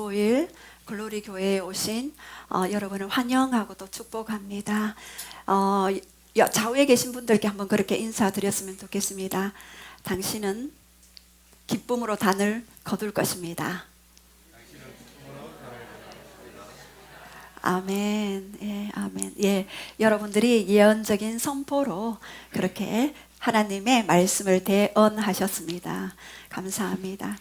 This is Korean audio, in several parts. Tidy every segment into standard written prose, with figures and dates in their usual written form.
25일 글로리 교회에 오신 여러분을 환영하고 또 축복합니다. 좌우에 계신 분들께 한번 그렇게 인사드렸으면 좋겠습니다. 당신은 기쁨으로 단을 거둘 것입니다. 아멘. 예, 아멘. 예, 여러분들이 예언적인 선포로 그렇게 하나님의 말씀을 대언하셨습니다. 감사합니다.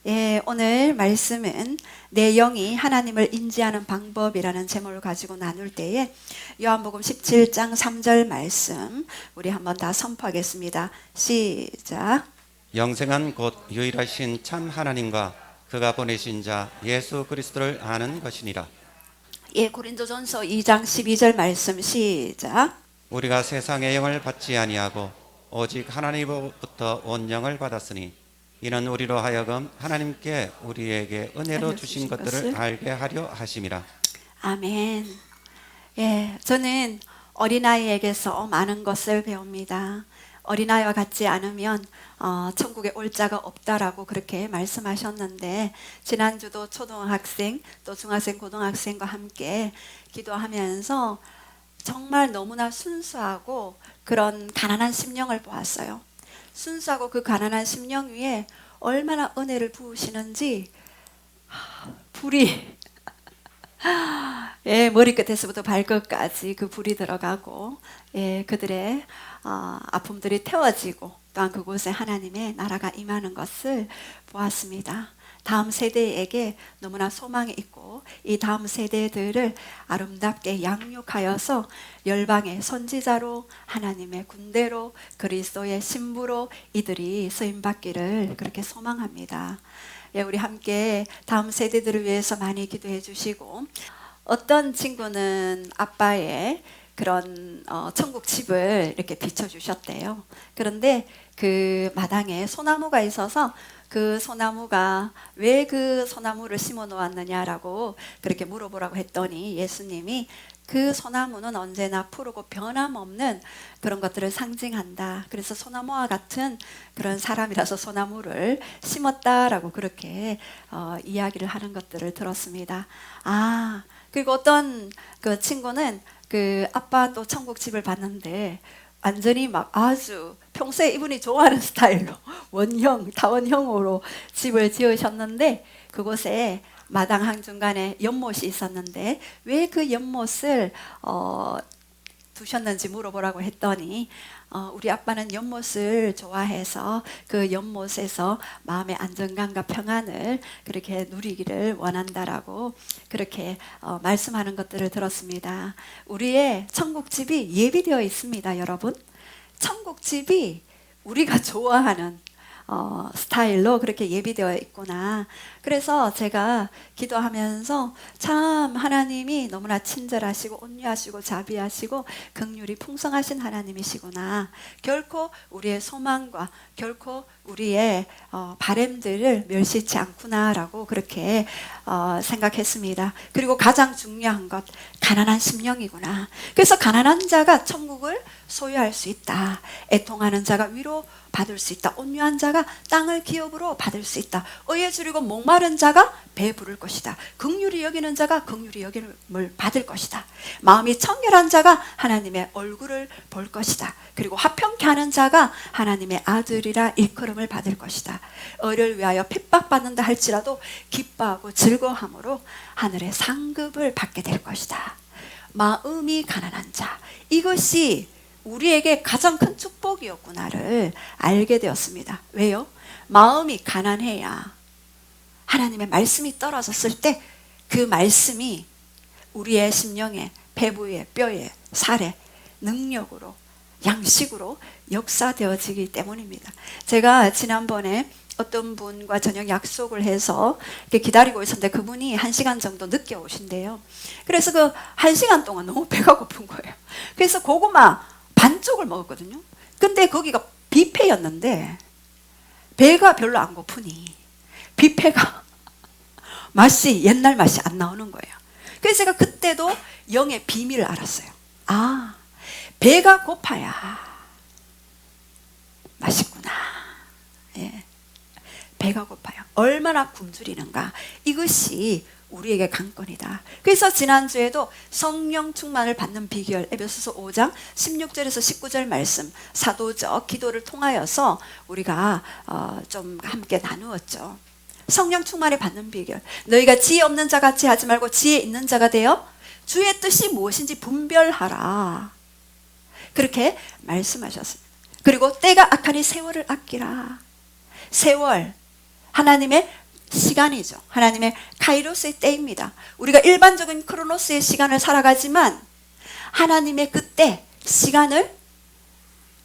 예, 오늘 말씀은 내 영이 하나님을 인지하는 방법이라는 제목을 가지고 나눌 때에 요한복음 17장 3절 말씀 우리 한번 다 선포하겠습니다. 시작. 영생은 곧 유일하신 참 하나님과 그가 보내신 자 예수 그리스도를 아는 것이니라. 예, 고린도전서 2장 12절 말씀 시작. 우리가 세상의 영을 받지 아니하고 오직 하나님으로부터 온 영을 받았으니 이는 우리로 하여금 하나님께 우리에게 은혜로 주신 것들을 알게 하려 하심이라. 아멘. 예, 저는 어린아이에게서 많은 것을 배웁니다. 어린아이와 같지 않으면 천국에 올 자가 없다라고 그렇게 말씀하셨는데, 지난주도 초등학생 또 중학생 고등학생과 함께 기도하면서 정말 너무나 순수하고 그런 가난한 심령을 보았어요. 순수하고 그 가난한 심령 위에 얼마나 은혜를 부으시는지, 불이 예, 머리끝에서부터 발끝까지 그 불이 들어가고, 예, 그들의 아픔들이 태워지고 또한 그곳에 하나님의 나라가 임하는 것을 보았습니다. 다음 세대에게 너무나 소망이 있고 이 다음 세대들을 아름답게 양육하여서 열방의 선지자로 하나님의 군대로 그리스도의 신부로 이들이 쓰임받기를 그렇게 소망합니다. 예, 우리 함께 다음 세대들을 위해서 많이 기도해 주시고, 어떤 친구는 아빠의 그런 천국 집을 이렇게 비춰주셨대요. 그런데 그 마당에 소나무가 있어서 그 소나무가 왜 그 소나무를 심어 놓았느냐라고 그렇게 물어보라고 했더니 예수님이 그 소나무는 언제나 푸르고 변함없는 그런 것들을 상징한다. 그래서 소나무와 같은 그런 사람이라서 소나무를 심었다라고 그렇게 이야기를 하는 것들을 들었습니다. 그리고 어떤 그 친구는 그 아빠 또 천국 집을 봤는데 완전히 막 아주 평소에 이분이 좋아하는 스타일로 원형, 다원형으로 집을 지으셨는데 그곳에 마당 한중간에 연못이 있었는데 왜 그 연못을 두셨는지 물어보라고 했더니 우리 아빠는 연못을 좋아해서 그 연못에서 마음의 안정감과 평안을 그렇게 누리기를 원한다라고 그렇게 말씀하는 것들을 들었습니다. 우리의 천국집이 예비되어 있습니다, 여러분. 천국집이 우리가 좋아하는 스타일로 그렇게 예비되어 있구나. 그래서 제가 기도하면서 참 하나님이 너무나 친절하시고 온유하시고 자비하시고 긍휼이 풍성하신 하나님이시구나. 결코 우리의 소망과 결코 우리의 바램들을 멸시치 않구나라고 그렇게 생각했습니다. 그리고 가장 중요한 것, 가난한 심령이구나. 그래서 가난한 자가 천국을 소유할 수 있다. 애통하는 자가 위로 받을 수 있다. 온유한 자가 땅을 기업으로 받을 수 있다. 의에 줄이고 목마른 자가 배부를 것이다. 긍휼히 여기는 자가 긍휼히 여김을 받을 것이다. 마음이 청결한 자가 하나님의 얼굴을 볼 것이다. 그리고 화평케 하는 자가 하나님의 아들이라 일컬음을 받을 것이다. 의를 위하여 핍박받는다 할지라도 기뻐하고 즐거워함으로 하늘의 상급을 받게 될 것이다. 마음이 가난한 자, 이것이 우리에게 가장 큰 축복이었구나를 알게 되었습니다. 왜요? 마음이 가난해야 하나님의 말씀이 떨어졌을 때 그 말씀이 우리의 심령에, 배부에, 뼈에, 살에 능력으로, 양식으로 역사되어지기 때문입니다. 제가 지난번에 어떤 분과 저녁 약속을 해서 기다리고 있었는데 그분이 1시간 정도 늦게 오신대요. 그래서 그 1시간 동안 너무 배가 고픈 거예요. 그래서 고구마 반쪽을 먹었거든요. 근데 거기가 뷔페였는데 배가 별로 안 고프니 뷔페가 맛이 옛날 맛이 안 나오는 거예요. 그래서 제가 그때도 영의 비밀을 알았어요. 배가 고파야 맛있구나. 예. 배가 고파요. 얼마나 굶주리는가. 이것이 우리에게 관건이다. 그래서 지난주에도 성령 충만을 받는 비결 에베소서 5장 16절에서 19절 말씀 사도적 기도를 통하여서 우리가 좀 함께 나누었죠. 성령 충만을 받는 비결. 너희가 지혜 없는 자 같이 하지 말고 지혜 있는 자가 되어 주의 뜻이 무엇인지 분별하라. 그렇게 말씀하셨습니다. 그리고 때가 악하니 세월을 아끼라. 세월, 하나님의 시간이죠. 하나님의 카이로스의 때입니다. 우리가 일반적인 크로노스의 시간을 살아가지만 하나님의 그때 시간을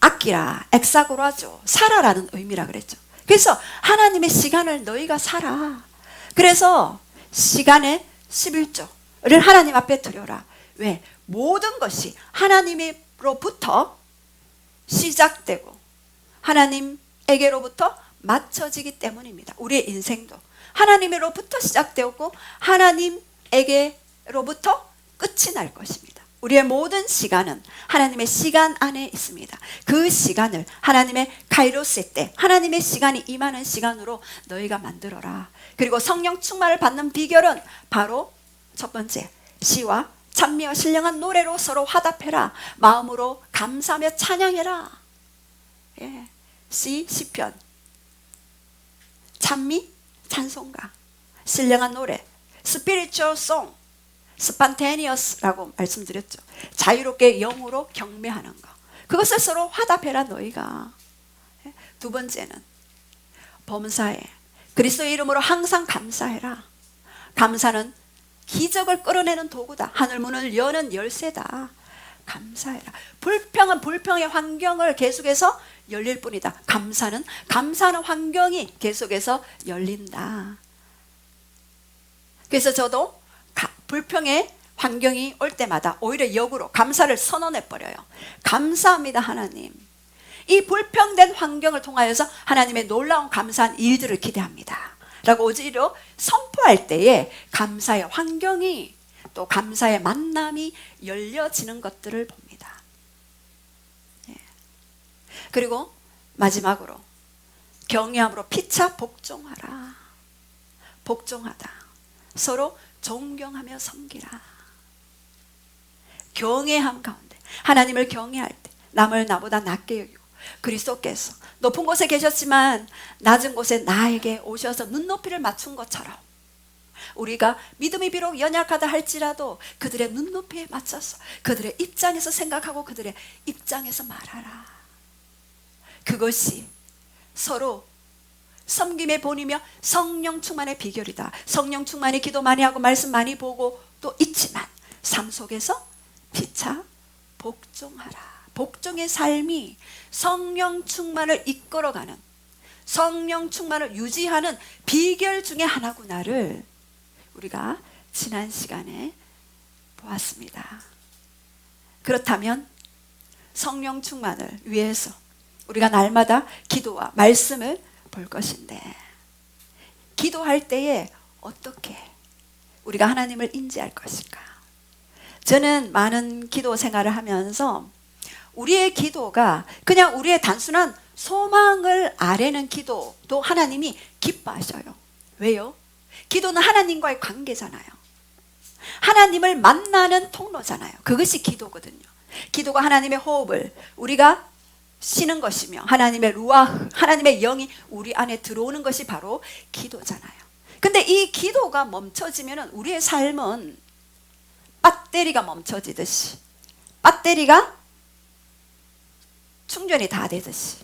아끼라, 엑사고라죠. 살아라는 의미라 그랬죠. 그래서 하나님의 시간을 너희가 살아. 그래서 시간의 11조를 하나님 앞에 드려라. 왜? 모든 것이 하나님으로부터 시작되고 하나님에게로부터 맞춰지기 때문입니다. 우리의 인생도 하나님으로부터 시작되었고 하나님에게로부터 끝이 날 것입니다. 우리의 모든 시간은 하나님의 시간 안에 있습니다. 그 시간을 하나님의 카이로스 때 하나님의 시간이 임하는 시간으로 너희가 만들어라. 그리고 성령 충만을 받는 비결은 바로 첫 번째, 시와 찬미와 신령한 노래로 서로 화답해라. 마음으로 감사하며 찬양해라. 예. 시편, 찬미, 찬송가, 신령한 노래, spiritual song, spontaneous라고 말씀드렸죠. 자유롭게 영으로 경배하는 거. 그것을 서로 화답해라 너희가. 두 번째는 범사에 그리스도의 이름으로 항상 감사해라. 감사는 기적을 끌어내는 도구다. 하늘문을 여는 열쇠다. 감사해라. 불평은 불평의 환경을 계속해서 열릴 뿐이다. 감사는 감사하는 환경이 계속해서 열린다. 그래서 저도 불평의 환경이 올 때마다 오히려 역으로 감사를 선언해 버려요. 감사합니다 하나님. 이 불평된 환경을 통하여서 하나님의 놀라운 감사한 일들을 기대합니다 라고 오히려 선포할 때에 감사의 환경이 또 감사의 만남이 열려지는 것들을 봅니다. 예. 그리고 마지막으로 경외함으로 피차 복종하라. 복종하다. 서로 존경하며 섬기라. 경외함 가운데 하나님을 경외할 때 남을 나보다 낮게 여기고 그리스도께서 높은 곳에 계셨지만 낮은 곳에 나에게 오셔서 눈높이를 맞춘 것처럼 우리가 믿음이 비록 연약하다 할지라도 그들의 눈높이에 맞춰서 그들의 입장에서 생각하고 그들의 입장에서 말하라. 그것이 서로 섬김의 본이며 성령 충만의 비결이다. 성령 충만이 기도 많이 하고 말씀 많이 보고 또 있지만 삶 속에서 피차 복종하라. 복종의 삶이 성령 충만을 이끌어가는 성령 충만을 유지하는 비결 중에 하나구나를 우리가 지난 시간에 보았습니다. 그렇다면 성령 충만을 위해서 우리가 날마다 기도와 말씀을 볼 것인데 기도할 때에 어떻게 우리가 하나님을 인지할 것일까? 저는 많은 기도 생활을 하면서 우리의 기도가 그냥 우리의 단순한 소망을 아뢰는 기도도 하나님이 기뻐하셔요. 왜요? 기도는 하나님과의 관계잖아요. 하나님을 만나는 통로잖아요. 그것이 기도거든요. 기도가 하나님의 호흡을 우리가 쉬는 것이며 하나님의 루아흐, 하나님의 영이 우리 안에 들어오는 것이 바로 기도잖아요. 근데 이 기도가 멈춰지면 우리의 삶은 배터리가 멈춰지듯이 배터리가 충전이 다 되듯이.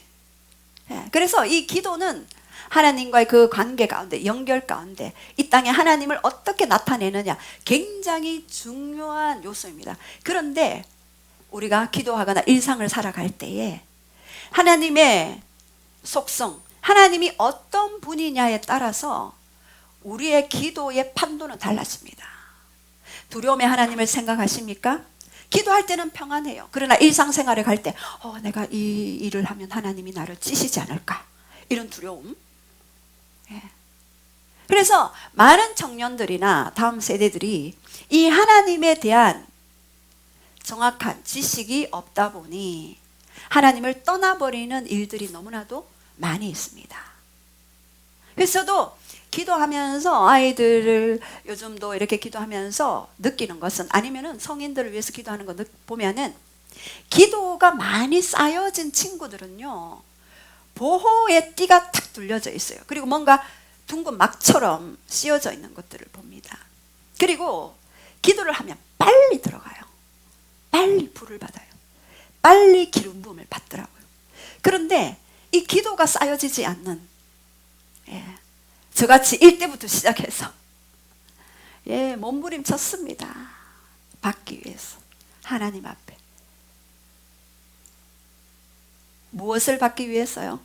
그래서 이 기도는 하나님과의 그 관계 가운데 연결 가운데 이 땅에 하나님을 어떻게 나타내느냐 굉장히 중요한 요소입니다. 그런데 우리가 기도하거나 일상을 살아갈 때에 하나님의 속성, 하나님이 어떤 분이냐에 따라서 우리의 기도의 판도는 달라집니다. 두려움의 하나님을 생각하십니까? 기도할 때는 평안해요. 그러나 일상생활에 갈 때 내가 이 일을 하면 하나님이 나를 찌시지 않을까? 이런 두려움. 그래서 많은 청년들이나 다음 세대들이 이 하나님에 대한 정확한 지식이 없다 보니 하나님을 떠나버리는 일들이 너무나도 많이 있습니다. 그래서 저도 기도하면서 아이들을 요즘도 이렇게 기도하면서 느끼는 것은, 아니면은 성인들을 위해서 기도하는 거 보면은, 기도가 많이 쌓여진 친구들은요, 보호의 띠가 탁 둘려져 있어요. 그리고 뭔가 둥근 막처럼 씌워져 있는 것들을 봅니다. 그리고 기도를 하면 빨리 들어가요. 빨리 불을 받아요. 빨리 기름 부음을 받더라고요. 그런데 이 기도가 쌓여지지 않는, 저같이 일때부터 시작해서 몸부림쳤습니다. 받기 위해서 하나님 앞에. 무엇을 받기 위해서요?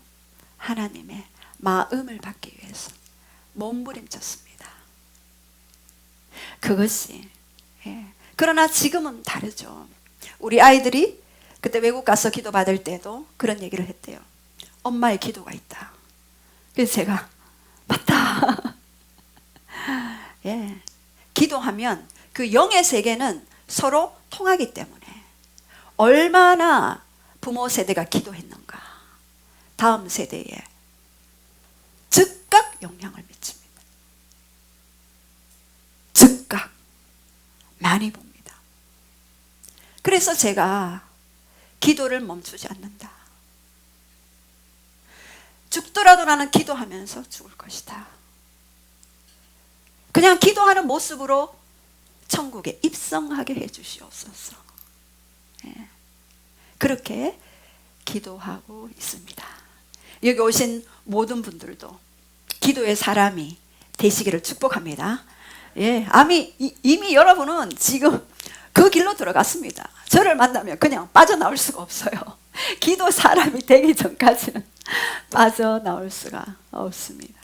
하나님의 마음을 받기 위해서 몸부림쳤습니다. 그것이 그러나 지금은 다르죠. 우리 아이들이 그때 외국 가서 기도 받을 때도 그런 얘기를 했대요. 엄마의 기도가 있다. 그래서 제가 맞다. 기도하면 그 영의 세계는 서로 통하기 때문에 얼마나 부모 세대가 기도했는가, 다음 세대에 즉각 영향을 미칩니다. 즉각 많이 봅니다. 그래서 제가 기도를 멈추지 않는다. 죽더라도 나는 기도하면서 죽을 것이다. 그냥 기도하는 모습으로 천국에 입성하게 해주시옵소서. 그렇게 기도하고 있습니다. 여기 오신 모든 분들도 기도의 사람이 되시기를 축복합니다. 이미 여러분은 지금 그 길로 들어갔습니다. 저를 만나면 그냥 빠져나올 수가 없어요. 기도 사람이 되기 전까지는 빠져나올 수가 없습니다.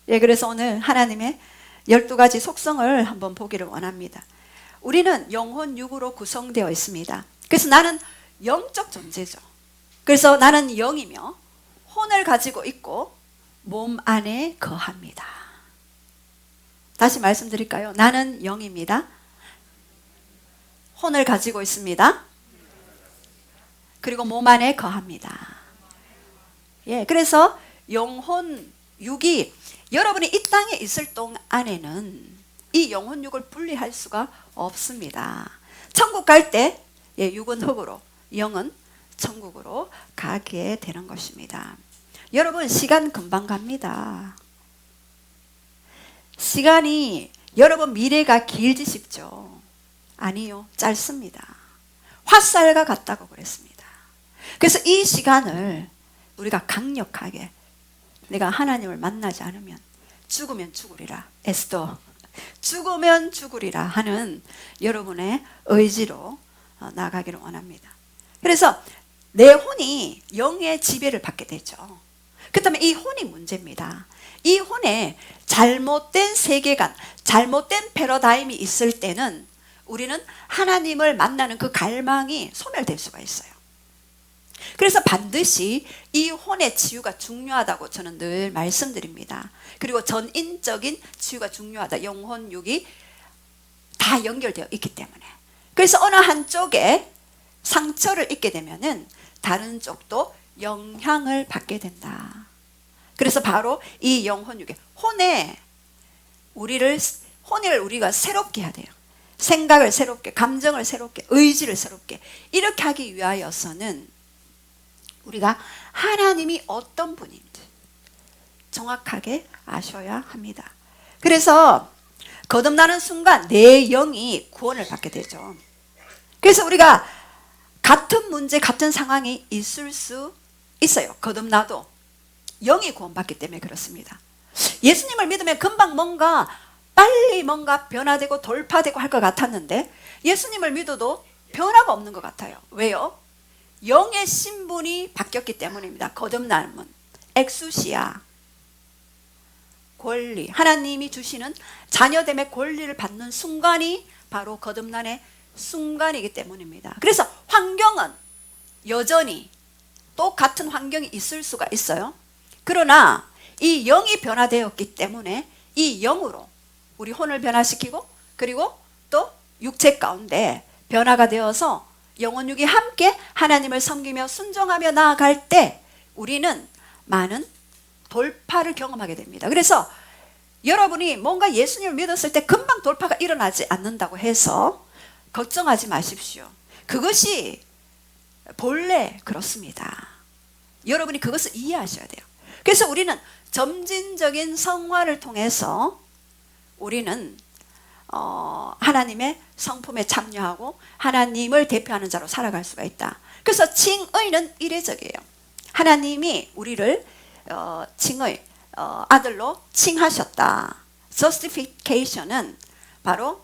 그래서 오늘 하나님의 12가지 속성을 한번 보기를 원합니다. 우리는 영혼 육으로 구성되어 있습니다. 그래서 나는 영적 존재죠. 그래서 나는 영이며 혼을 가지고 있고 몸 안에 거합니다. 다시 말씀드릴까요? 나는 영입니다. 혼을 가지고 있습니다. 그리고 몸 안에 거합니다. 그래서 영혼 육이 여러분이 이 땅에 있을 동안에는 이 영혼 육을 분리할 수가 없습니다. 천국 갈 때 육은 흙으로, 영은 천국으로 가게 되는 것입니다. 여러분, 시간 금방 갑니다. 시간이 여러분 미래가 길지 싶죠? 아니요, 짧습니다. 화살과 같다고 그랬습니다. 그래서 이 시간을 우리가 강력하게, 내가 하나님을 만나지 않으면 죽으면 죽으리라, 에스더 죽으면 죽으리라 하는 여러분의 의지로 나가기를 원합니다. 그래서 내 혼이 영의 지배를 받게 되죠. 그렇다면 이 혼이 문제입니다. 이 혼에 잘못된 세계관, 잘못된 패러다임이 있을 때는 우리는 하나님을 만나는 그 갈망이 소멸될 수가 있어요. 그래서 반드시 이 혼의 치유가 중요하다고 저는 늘 말씀드립니다. 그리고 전인적인 치유가 중요하다. 영혼 육이 다 연결되어 있기 때문에. 그래서 어느 한쪽에 상처를 입게 되면은 다른 쪽도 영향을 받게 된다. 그래서 바로 이 영혼 육의 혼을 우리가 새롭게 해야 돼요. 생각을 새롭게, 감정을 새롭게, 의지를 새롭게 이렇게 하기 위하여서는 우리가 하나님이 어떤 분인지 정확하게 아셔야 합니다. 그래서 거듭나는 순간 내 영이 구원을 받게 되죠. 그래서 우리가 같은 문제, 같은 상황이 있을 수 있어요. 거듭나도 영이 구원받기 때문에 그렇습니다. 예수님을 믿으면 금방 빨리 뭔가 변화되고 돌파되고 할 것 같았는데 예수님을 믿어도 변화가 없는 것 같아요. 왜요? 영의 신분이 바뀌었기 때문입니다. 거듭남은 엑수시아, 권리, 하나님이 주시는 자녀됨의 권리를 받는 순간이 바로 거듭남의 순간이기 때문입니다. 그래서 환경은 여전히 똑같은 환경이 있을 수가 있어요. 그러나 이 영이 변화되었기 때문에 이 영으로 우리 혼을 변화시키고 그리고 또 육체 가운데 변화가 되어서 영혼 육이 함께 하나님을 섬기며 순종하며 나아갈 때 우리는 많은 돌파를 경험하게 됩니다. 그래서 여러분이 뭔가 예수님을 믿었을 때 금방 돌파가 일어나지 않는다고 해서 걱정하지 마십시오. 그것이 본래 그렇습니다. 여러분이 그것을 이해하셔야 돼요. 그래서 우리는 점진적인 성화를 통해서 우리는 하나님의 성품에 참여하고 하나님을 대표하는 자로 살아갈 수가 있다. 그래서 칭의는 이례적이에요. 하나님이 우리를 칭의 아들로 칭하셨다. Justification은 바로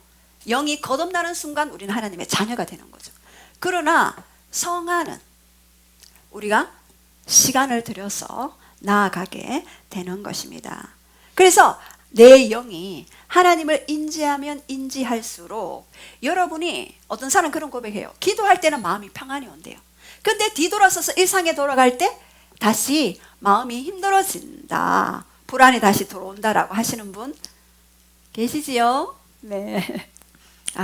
영이 거듭나는 순간 우리는 하나님의 자녀가 되는 거죠. 그러나 성화는 우리가 시간을 들여서 나아가게 되는 것입니다. 그래서 내 영이 하나님을 인지하면 인지할수록 여러분이 어떤 사람 그런 고백해요. 기도할 때는 마음이 평안이 온대요. 근데 뒤돌아서서 일상에 돌아갈 때 다시 마음이 힘들어진다. 불안이 다시 들어온다라고 하시는 분 계시지요? 네.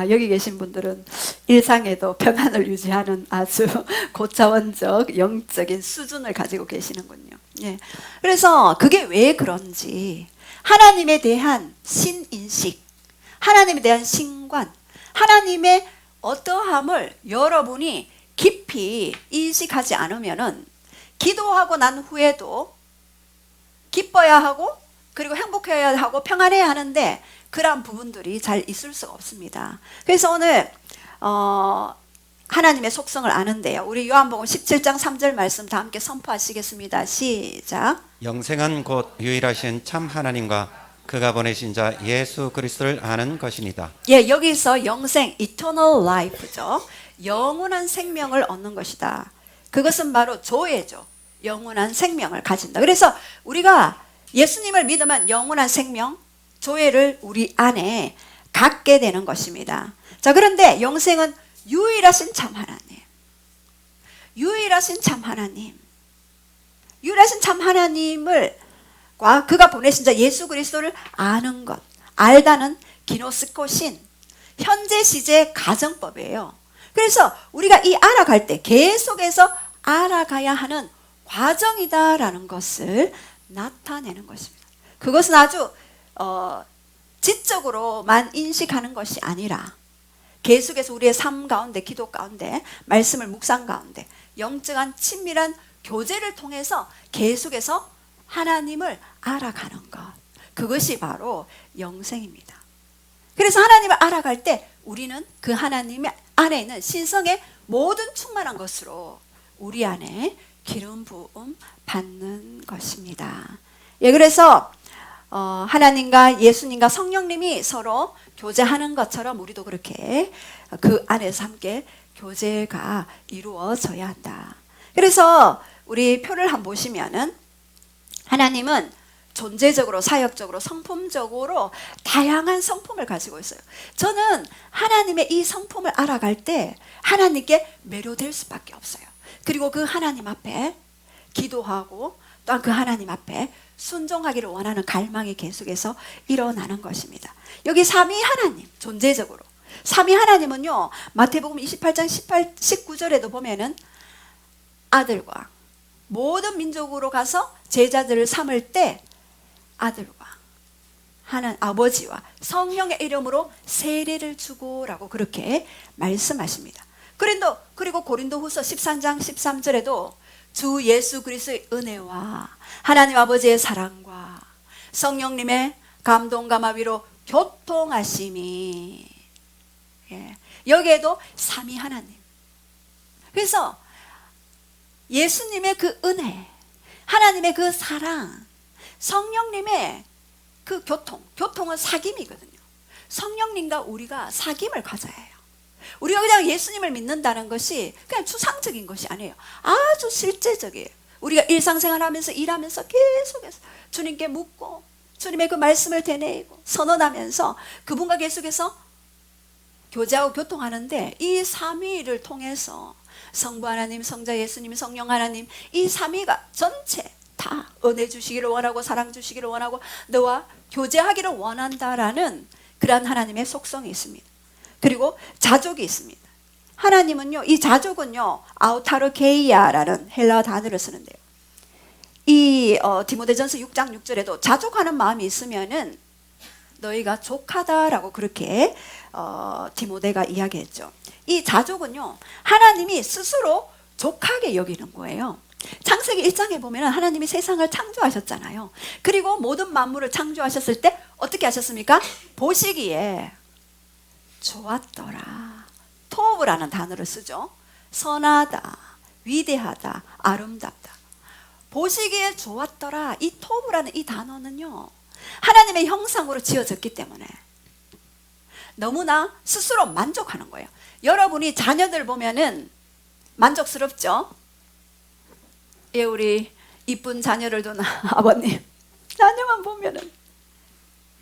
여기 계신 분들은 일상에도 평안을 유지하는 아주 고차원적 영적인 수준을 가지고 계시는군요. 예. 그래서 그게 왜 그런지 하나님에 대한 신인식, 하나님에 대한 신관, 하나님의 어떠함을 여러분이 깊이 인식하지 않으면은 기도하고 난 후에도 기뻐야 하고 그리고 행복해야 하고 평안해야 하는데 그러한 부분들이 잘 있을 수가 없습니다. 그래서 오늘 하나님의 속성을 아는데요. 우리 요한복음 17장 3절 말씀 다 함께 선포하시겠습니다. 시작. 영생은 곧 유일하신 참 하나님과 그가 보내신 자 예수 그리스도를 아는 것이니다. 예, 여기서 영생, eternal life죠. 영원한 생명을 얻는 것이다. 그것은 바로 조회죠. 영원한 생명을 가진다. 그래서 우리가 예수님을 믿으면 영원한 생명, 조회를 우리 안에 갖게 되는 것입니다. 자, 그런데 영생은 유일하신 참 하나님, 유일하신 참 하나님, 유일하신 참 하나님을 그가 보내신 자 예수 그리스도를 아는 것, 알다는 기노스코신, 현재 시제 가정법이에요. 그래서 우리가 이 알아갈 때 계속해서 알아가야 하는 과정이다라는 것을 나타내는 것입니다. 그것은 아주 지적으로만 인식하는 것이 아니라 계속해서 우리의 삶 가운데, 기도 가운데, 말씀을 묵상 가운데 영적한 친밀한 교제를 통해서 계속해서 하나님을 알아가는 것, 그것이 바로 영생입니다. 그래서 하나님을 알아갈 때 우리는 그 하나님 안에 있는 신성의 모든 충만한 것으로 우리 안에 기름 부음 받는 것입니다. 예, 그래서 하나님과 예수님과 성령님이 서로 교제하는 것처럼 우리도 그렇게 그 안에서 함께 교제가 이루어져야 한다. 그래서 우리 표를 한번 보시면은 하나님은 존재적으로, 사역적으로, 성품적으로 다양한 성품을 가지고 있어요. 저는 하나님의 이 성품을 알아갈 때 하나님께 매료될 수밖에 없어요. 그리고 그 하나님 앞에 기도하고 또한 그 하나님 앞에 순종하기를 원하는 갈망이 계속해서 일어나는 것입니다. 여기 삼위 하나님, 존재적으로 삼위 하나님은요, 마태복음 28장 19절에도 보면은 아들과 모든 민족으로 가서 제자들을 삼을 때 아들과 하나님 아버지와 성령의 이름으로 세례를 주고라고 그렇게 말씀하십니다. 그리고 고린도후서 13장 13절에도 주 예수 그리스도의 은혜와 하나님 아버지의 사랑과 성령님의 감동과 마비로 교통하심이, 예, 여기에도 삼위 하나님. 그래서 예수님의 그 은혜, 하나님의 그 사랑, 성령님의 그 교통은 사귐이거든요. 성령님과 우리가 사귐을 가져야 해요. 우리가 그냥 예수님을 믿는다는 것이 그냥 추상적인 것이 아니에요. 아주 실제적이에요. 우리가 일상생활하면서 일하면서 계속해서 주님께 묻고 주님의 그 말씀을 되뇌이고 선언하면서 그분과 계속해서 교제하고 교통하는데 이 삼위를 통해서 성부 하나님, 성자 예수님, 성령 하나님, 이 삼위가 전체 다 은혜 주시기를 원하고 사랑 주시기를 원하고 너와 교제하기를 원한다라는 그러한 하나님의 속성이 있습니다. 그리고 자족이 있습니다. 하나님은요, 이 자족은요, 아우타르게이아라는 헬라어 단어를 쓰는데요, 이 디모데전서 6장 6절에도 자족하는 마음이 있으면은 너희가 족하다라고 그렇게 디모데가 이야기했죠. 이 자족은요, 하나님이 스스로 족하게 여기는 거예요. 창세기 1장에 보면 하나님이 세상을 창조하셨잖아요. 그리고 모든 만물을 창조하셨을 때 어떻게 하셨습니까? 보시기에 좋았더라. 토브라는 단어를 쓰죠. 선하다, 위대하다, 아름답다. 보시기에 좋았더라. 이 토브라는 이 단어는요, 하나님의 형상으로 지어졌기 때문에 너무나 스스로 만족하는 거예요. 여러분이 자녀들 보면은 만족스럽죠? 예, 우리 이쁜 자녀를 둔 아버님, 자녀만 보면은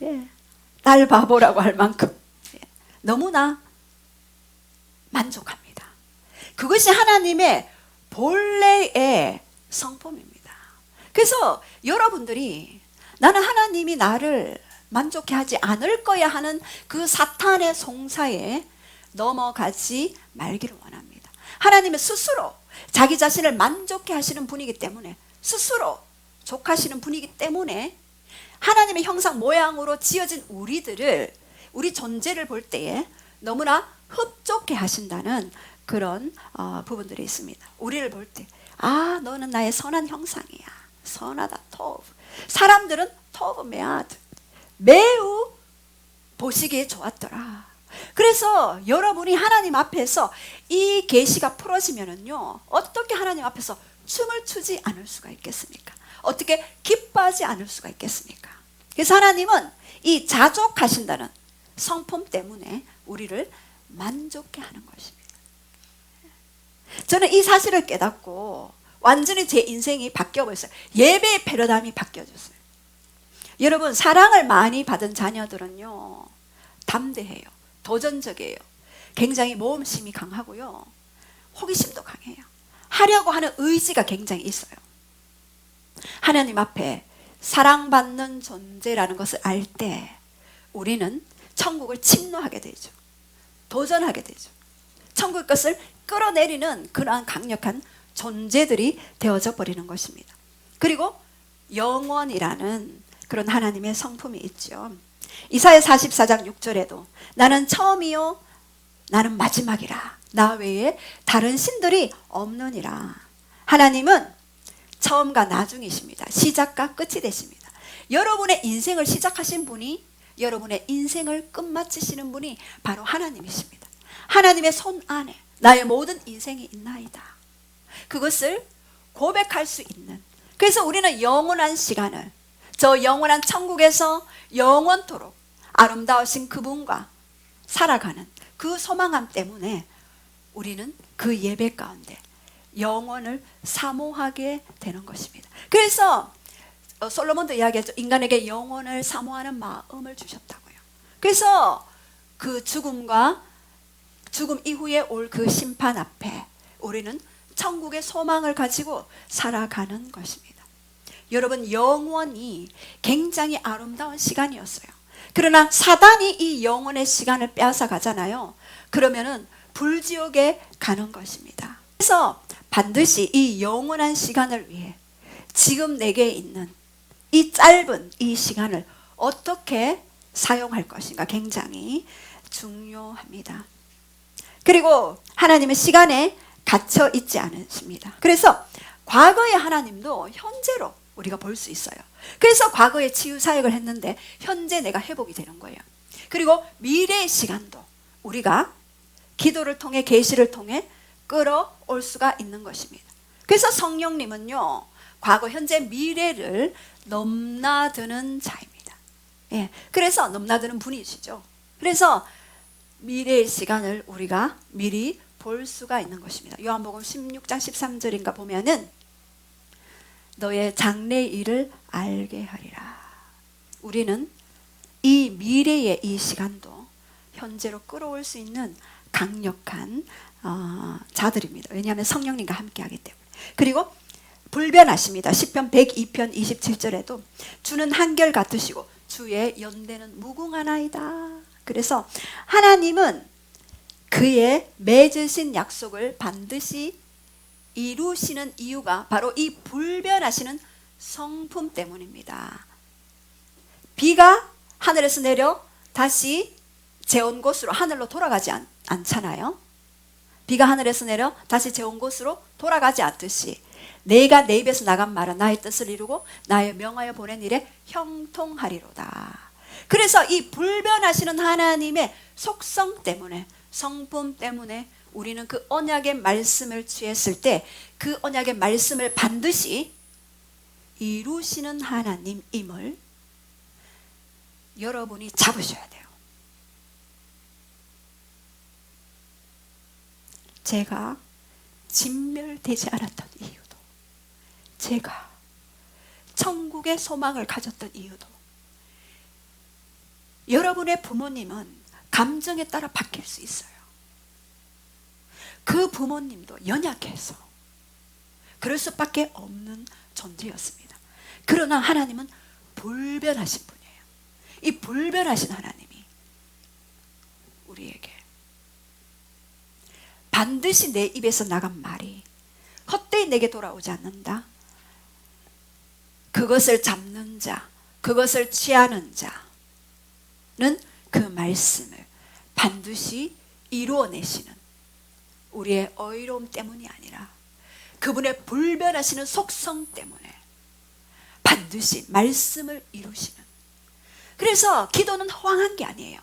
예, 딸 바보라고 할 만큼 예, 너무나 만족합니다. 그것이 하나님의 본래의 성품입니다. 그래서 여러분들이 나는 하나님이 나를 만족해 하지 않을 거야 하는 그 사탄의 송사에 넘어가지 말기를 원합니다. 하나님은 스스로 자기 자신을 만족해 하시는 분이기 때문에, 스스로 족하시는 분이기 때문에 하나님의 형상 모양으로 지어진 우리들을, 우리 존재를 볼 때에 너무나 흡족해 하신다는 그런 부분들이 있습니다. 우리를 볼 때, 아, 너는 나의 선한 형상이야. 선하다, 토브. 사람들은 토브 메아드, 매우 보시기에 좋았더라. 그래서 여러분이 하나님 앞에서 이 계시가 풀어지면은요, 어떻게 하나님 앞에서 춤을 추지 않을 수가 있겠습니까? 어떻게 기뻐하지 않을 수가 있겠습니까? 그래서 하나님은 이 자족하신다는 성품 때문에 우리를 만족해 하는 것입니다. 저는 이 사실을 깨닫고 완전히 제 인생이 바뀌어버렸어요. 예배의 패러다임이 바뀌어졌어요. 여러분, 사랑을 많이 받은 자녀들은요, 담대해요. 도전적이에요. 굉장히 모험심이 강하고요, 호기심도 강해요. 하려고 하는 의지가 굉장히 있어요. 하나님 앞에 사랑받는 존재라는 것을 알 때 우리는 천국을 침노하게 되죠. 도전하게 되죠. 천국의 것을 끌어내리는 그러한 강력한 존재들이 되어져 버리는 것입니다. 그리고 영원이라는 그런 하나님의 성품이 있죠. 이사야 44장 6절에도 나는 처음이요 나는 마지막이라, 나 외에 다른 신들이 없느니라. 하나님은 처음과 나중이십니다. 시작과 끝이 되십니다. 여러분의 인생을 시작하신 분이, 여러분의 인생을 끝마치시는 분이 바로 하나님이십니다. 하나님의 손 안에 나의 모든 인생이 있나이다. 그것을 고백할 수 있는, 그래서 우리는 영원한 시간을, 저 영원한 천국에서 영원토록 아름다우신 그분과 살아가는 그 소망함 때문에 우리는 그 예배 가운데 영원을 사모하게 되는 것입니다. 그래서 솔로몬도 이야기했죠. 인간에게 영원을 사모하는 마음을 주셨다고요. 그래서 그 죽음 이후에 올 그 심판 앞에 우리는 천국의 소망을 가지고 살아가는 것입니다. 여러분, 영원이 굉장히 아름다운 시간이었어요. 그러나 사단이 이 영원의 시간을 빼앗아 가잖아요. 그러면은 불지옥에 가는 것입니다. 그래서 반드시 이 영원한 시간을 위해 지금 내게 있는 이 짧은 이 시간을 어떻게 사용할 것인가 굉장히 중요합니다. 그리고 하나님은 시간에 갇혀 있지 않으십니다. 그래서 과거의 하나님도 현재로 우리가 볼 수 있어요. 그래서 과거에 치유 사역을 했는데 현재 내가 회복이 되는 거예요. 그리고 미래의 시간도 우리가 기도를 통해, 계시를 통해 끌어올 수가 있는 것입니다. 그래서 성령님은요, 과거, 현재, 미래를 넘나드는 자입니다. 예, 그래서 넘나드는 분이시죠. 그래서 미래의 시간을 우리가 미리 볼 수가 있는 것입니다. 요한복음 16장 13절인가 보면은 너의 장래 일을 알게 하리라. 우리는 이 미래의 이 시간도 현재로 끌어올 수 있는 강력한 자들입니다. 왜냐하면 성령님과 함께하기 때문에. 그리고 불변하십니다. 시편 102편 27절에도 주는 한결 같으시고 주의 연대는 무궁하나이다. 그래서 하나님은 그의 맺으신 약속을 반드시 이루시는 이유가 바로 이 불변하시는 성품 때문입니다. 비가 하늘에서 내려 다시 재온 곳으로 하늘로 돌아가지 않잖아요. 비가 하늘에서 내려 다시 재온 곳으로 돌아가지 않듯이 내가 내 입에서 나간 말은 나의 뜻을 이루고 나의 명하여 보낸 일에 형통하리로다. 그래서 이 불변하시는 하나님의 속성 때문에, 성품 때문에 우리는 그 언약의 말씀을 취했을 때 그 언약의 말씀을 반드시 이루시는 하나님임을 여러분이 잡으셔야 돼요. 제가 진멸되지 않았던 이유도, 제가 천국의 소망을 가졌던 이유도, 여러분의 부모님은 감정에 따라 바뀔 수 있어요. 그 부모님도 연약해서 그럴 수밖에 없는 존재였습니다. 그러나 하나님은 불변하신 분이에요. 이 불변하신 하나님이 우리에게 반드시 내 입에서 나간 말이 헛되이 내게 돌아오지 않는다. 그것을 잡는 자, 그것을 취하는 자는 그 말씀을 반드시 이루어내시는 우리의 어이로움 때문이 아니라 그분의 불변하시는 속성 때문에 반드시 말씀을 이루시는. 그래서 기도는 허황한 게 아니에요.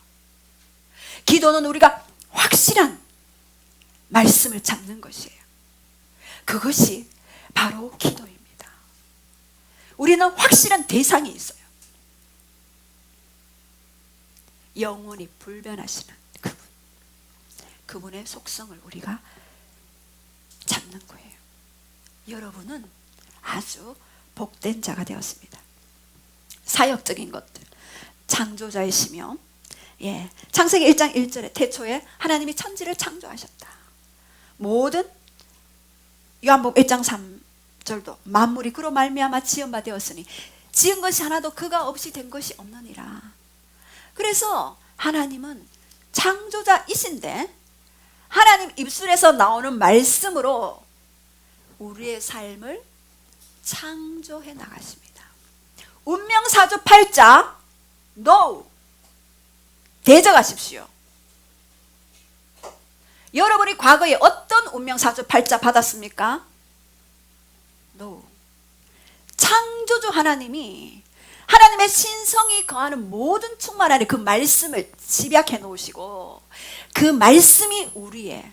기도는 우리가 확실한 말씀을 잡는 것이에요. 그것이 바로 기도입니다. 우리는 확실한 대상이 있어요. 영원히 불변하시는 그분, 그분의 속성을 우리가 잡는 거예요. 여러분은 아주 복된 자가 되었습니다. 사역적인 것들, 창조자이시며, 창세기 1장 1절에 태초에 하나님이 천지를 창조하셨다. 모든, 요한복음 1장 3절도 만물이 그로 말미암아 지은 바 되었으니 지은 것이 하나도 그가 없이 된 것이 없느니라. 그래서 하나님은 창조자이신데 하나님 입술에서 나오는 말씀으로 우리의 삶을 창조해 나가십니다. 운명사주 팔자 NO! 대적하십시오. 여러분이 과거에 어떤 운명사주 팔자 받았습니까? NO. 창조주 하나님이 하나님의 신성이 거하는 모든 충만 안에 그 말씀을 집약해 놓으시고 그 말씀이 우리의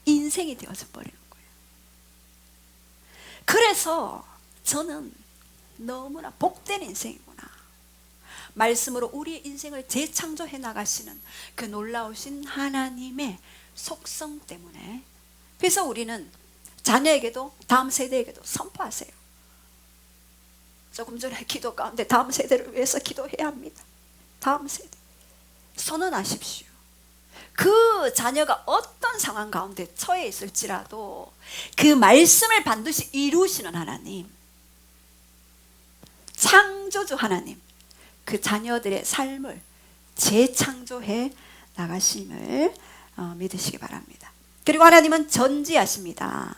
인생이 되어서 버리는 거예요. 그래서 저는 너무나 복된 인생이구나. 말씀으로 우리의 인생을 재창조해 나가시는 그 놀라우신 하나님의 속성 때문에, 그래서 우리는 자녀에게도 다음 세대에게도 선포하세요. 조금 전에 기도 가운데 다음 세대를 위해서 기도해야 합니다. 다음 세대 선언하십시오. 그 자녀가 어떤 상황 가운데 처해 있을지라도 그 말씀을 반드시 이루시는 하나님, 창조주 하나님, 그 자녀들의 삶을 재창조해 나가심을 믿으시기 바랍니다. 그리고 하나님은 전지하십니다.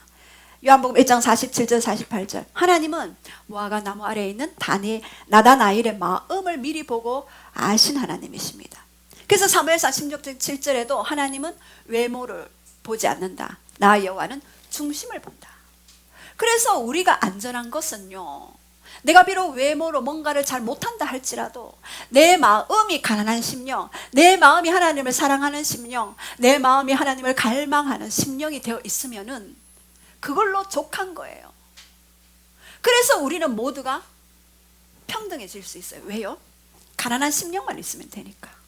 요한복음 1장 47절 48절 하나님은 무화과 나무 아래에 있는 나다나엘의 마음을 미리 보고 아신 하나님이십니다. 그래서 사무엘상 16장 7절에도 하나님은 외모를 보지 않는다. 나 여호와는 중심을 본다. 그래서 우리가 안전한 것은요, 내가 비록 외모로 뭔가를 잘 못한다 할지라도 내 마음이 가난한 심령, 내 마음이 하나님을 사랑하는 심령, 내 마음이 하나님을 갈망하는 심령이 되어 있으면은 그걸로 족한 거예요. 그래서 우리는 모두가 평등해질 수 있어요. 왜요? 가난한 심령만 있으면 되니까.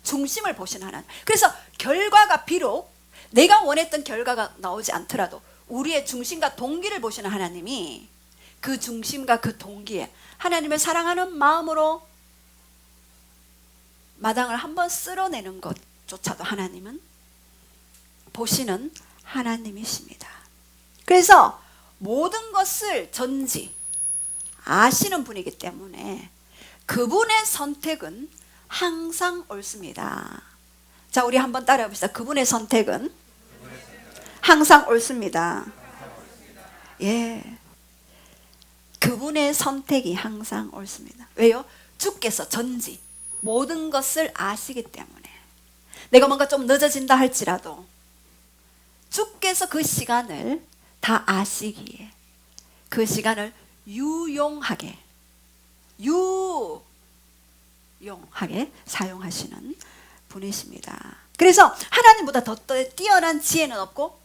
중심을 보신 하나님. 그래서 결과가 비록 내가 원했던 결과가 나오지 않더라도 우리의 중심과 동기를 보시는 하나님이 그 중심과 그 동기에 하나님을 사랑하는 마음으로 마당을 한번 쓸어내는 것조차도 하나님은 보시는 하나님이십니다. 그래서 모든 것을 전지 아시는 분이기 때문에 그분의 선택은 항상 옳습니다. 자, 우리 한번 따라해 봅시다. 그분의 선택은 항상 옳습니다. 예, 그분의 선택이 항상 옳습니다. 왜요? 주께서 전지 모든 것을 아시기 때문에 내가 뭔가 좀 늦어진다 할지라도 주께서 그 시간을 다 아시기에 그 시간을 유용하게 사용하시는 분이십니다. 그래서 하나님보다 더 뛰어난 지혜는 없고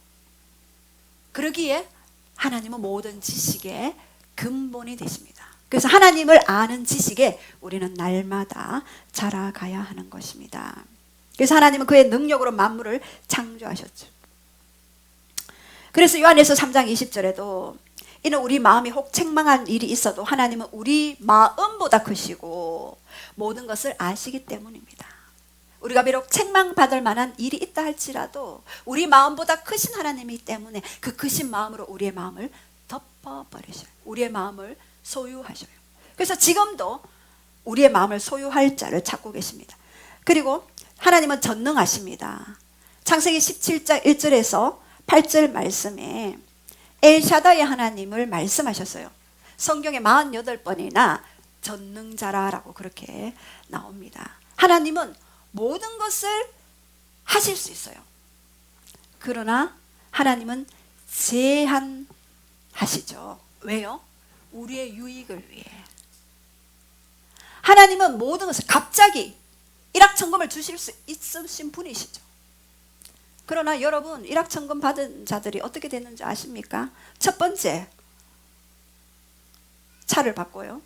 그러기에 하나님은 모든 지식의 근본이 되십니다. 그래서 하나님을 아는 지식에 우리는 날마다 자라가야 하는 것입니다. 그래서 하나님은 그의 능력으로 만물을 창조하셨죠. 그래서 요한일서 3장 20절에도 이는 우리 마음이 혹 책망한 일이 있어도 하나님은 우리 마음보다 크시고 모든 것을 아시기 때문입니다. 우리가 비록 책망받을 만한 일이 있다 할지라도 우리 마음보다 크신 하나님이기 때문에 그 크신 마음으로 우리의 마음을 덮어버리셔요. 우리의 마음을 소유하셔요. 그래서 지금도 우리의 마음을 소유할 자를 찾고 계십니다. 그리고 하나님은 전능하십니다. 창세기 17장 1절에서 8절 말씀에 엘샤다의 하나님을 말씀하셨어요. 성경에 48번이나 전능자라고 그렇게 나옵니다. 하나님은 모든 것을 하실 수 있어요. 그러나 하나님은 제한하시죠. 왜요? 우리의 유익을 위해. 하나님은 모든 것을 갑자기 일확천금을 주실 수 있으신 분이시죠. 그러나 여러분 일확천금 받은 자들이 어떻게 됐는지 아십니까? 첫 번째 차를 받고요.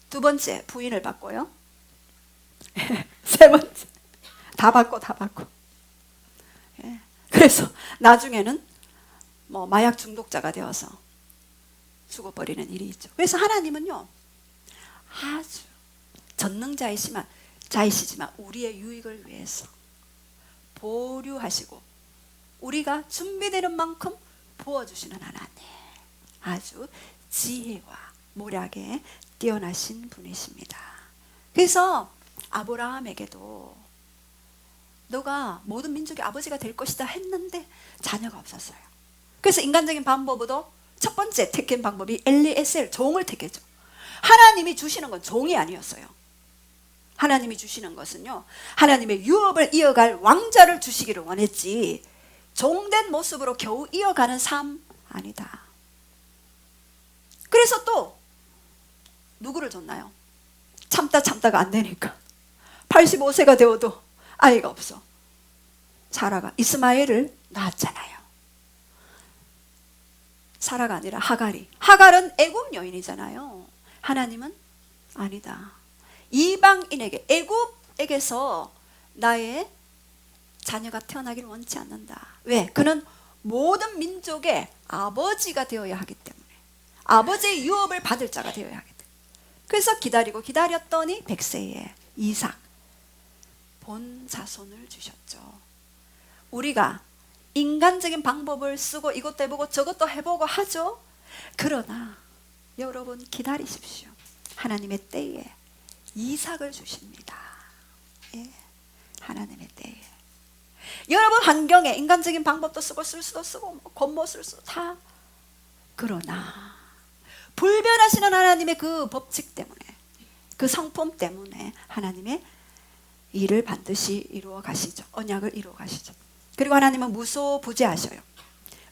두 번째 부인을 받고요. 세 번째 다 받고. 그래서 나중에는 뭐 마약 중독자가 되어서 죽어버리는 일이 있죠. 그래서 하나님은요 아주 전능자이시지만 우리의 유익을 위해서 보류하시고 우리가 준비되는 만큼 부어주시는 하나님, 아주 지혜와 모략에 뛰어나신 분이십니다. 그래서 아브라함에게도 너가 모든 민족의 아버지가 될 것이다 했는데 자녀가 없었어요. 그래서 인간적인 방법으로 첫 번째 택한 방법이 엘리에셀, 종을 택했죠. 하나님이 주시는 건 종이 아니었어요. 하나님이 주시는 것은요, 하나님의 유업을 이어갈 왕자를 주시기를 원했지 종된 모습으로 겨우 이어가는 삶 아니다. 그래서 또 누구를 줬나요? 참다가 안 되니까 85세가 되어도 아이가 없어. 사라가 이스마엘을 낳았잖아요. 사라가 아니라 하갈은 애굽 여인이잖아요. 하나님은 아니다. 이방인에게, 애굽에게서 나의 자녀가 태어나기를 원치 않는다. 왜? 그는 모든 민족의 아버지가 되어야 하기 때문에, 아버지의 유업을 받을 자가 되어야 하기 때문에. 그래서 기다렸더니 100세에 이삭 본 자손을 주셨죠. 우리가 인간적인 방법을 쓰고 이것도 해보고 저것도 해보고 하죠. 그러나 여러분 기다리십시오. 하나님의 때에 이삭을 주십니다. 예, 하나님의 때에. 여러분 환경에 인간적인 방법도 쓰고 쓸 수도 쓰고 겉멋을 쓰고 다. 그러나 불변하시는 하나님의 그 법칙 때문에, 그 성품 때문에 하나님의 일을 반드시 이루어 가시죠. 언약을 이루어 가시죠. 그리고 하나님은 무소부재하셔요.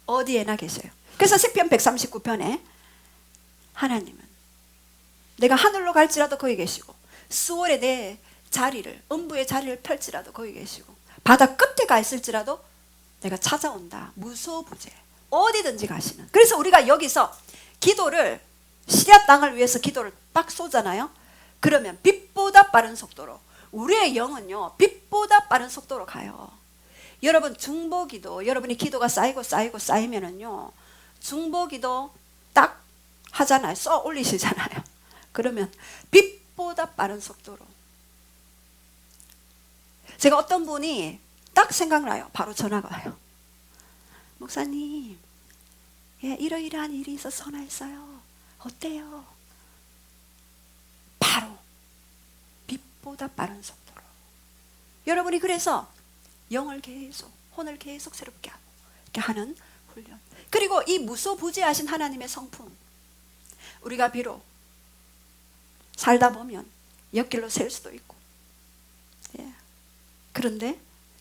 어디에나 계셔요. 그래서 시편 139편에 하나님은 내가 하늘로 갈지라도 거기 계시고 수월에 내 자리를, 음부의 자리를 펼지라도 거기 계시고 바다 끝에 가 있을지라도 내가 찾아온다. 무소부재. 어디든지 가시는. 그래서 우리가 여기서 기도를, 시리아 땅을 위해서 기도를 빡 쏘잖아요. 그러면 빛보다 빠른 속도로, 우리의 영은요 빛보다 빠른 속도로 가요. 여러분 중보기도, 여러분이 기도가 쌓이면은요 중보기도 딱 하잖아요. 써 올리시잖아요. 그러면 빛보다 빠른 속도로. 제가 어떤 분이 딱 생각나요. 바로 전화가 와요. 목사님, 예, 이러이러한 일이 있어서 전화했어요. 어때요? 바로 빛보다 빠른 속도로. 여러분이 그래서 영을 계속, 혼을 계속 새롭게 하고 이렇게 하는 훈련. 그리고 이 무소부재하신 하나님의 성품, 우리가 비록 살다 보면 옆길로 셀 수도 있고. 예. 그런데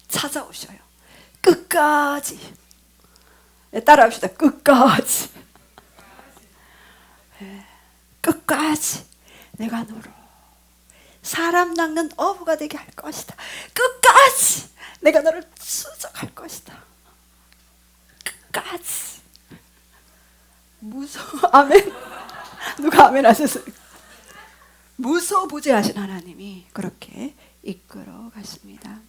찾아오셔요. 끝까지. 예, 따라합시다. 끝까지. 예. 끝까지 내가 너로 사람 낚는 어부가 되게 할 것이다. 끝까지 내가 너를 추적할 것이다. 끝까지. 아멘. 누가 아멘 하셨어요? 무소부재하신 하나님이 그렇게 이끌어 가십니다.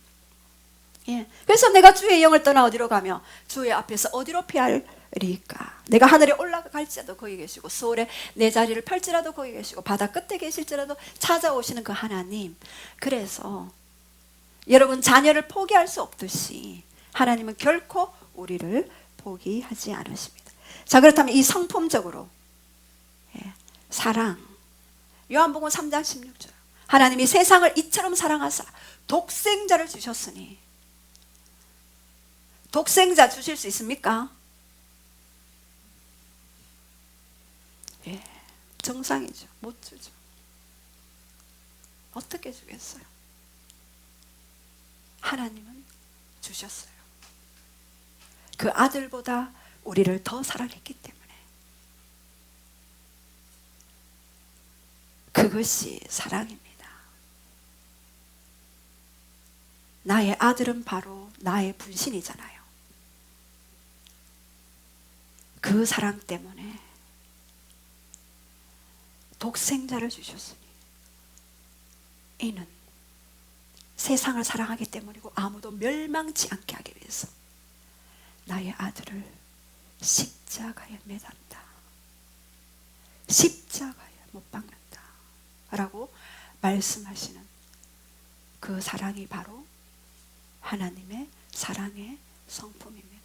예. 그래서 내가 주의 영을 떠나 어디로 가며 주의 앞에서 어디로 피할리까? 내가 하늘에 올라갈지라도 거기 계시고 서울에 내 자리를 펼지라도 거기 계시고 바다 끝에 계실지라도 찾아오시는 그 하나님. 그래서 여러분 자녀를 포기할 수 없듯이 하나님은 결코 우리를 포기하지 않으십니다. 자, 그렇다면 이 성품적으로 사랑, 요한복음 3장 16절, 하나님이 세상을 이처럼 사랑하사 독생자를 주셨으니, 독생자 주실 수 있습니까? 예, 정상이죠. 못 주죠. 어떻게 주겠어요? 하나님은 주셨어요. 그 아들보다 우리를 더 사랑했기 때문에. 그것이 사랑입니다. 나의 아들은 바로 나의 분신이잖아요. 그 사랑 때문에 독생자를 주셨으니 이는 세상을 사랑하기 때문이고 아무도 멸망치 않게 하기 위해서 나의 아들을 십자가에 매단다. 십자가에 못 박는다. 라고 말씀하시는 그 사랑이 바로 하나님의 사랑의 성품입니다.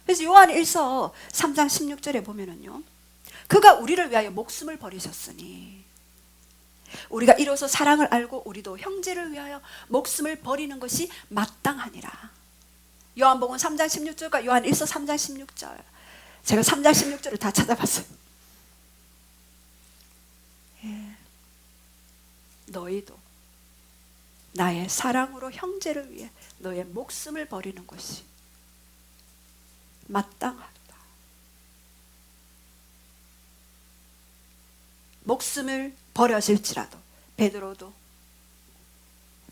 그래서 요한 1서 3장 16절에 보면은요, 그가 우리를 위하여 목숨을 버리셨으니 우리가 이로써 사랑을 알고 우리도 형제를 위하여 목숨을 버리는 것이 마땅하니라. 요한복음 3장 16절과 요한 1서 3장 16절. 제가 3장 16절을 다 찾아봤어요. 예. 너희도 나의 사랑으로 형제를 위해 너의 목숨을 버리는 것이 마땅하다. 목숨을 버려질지라도 베드로도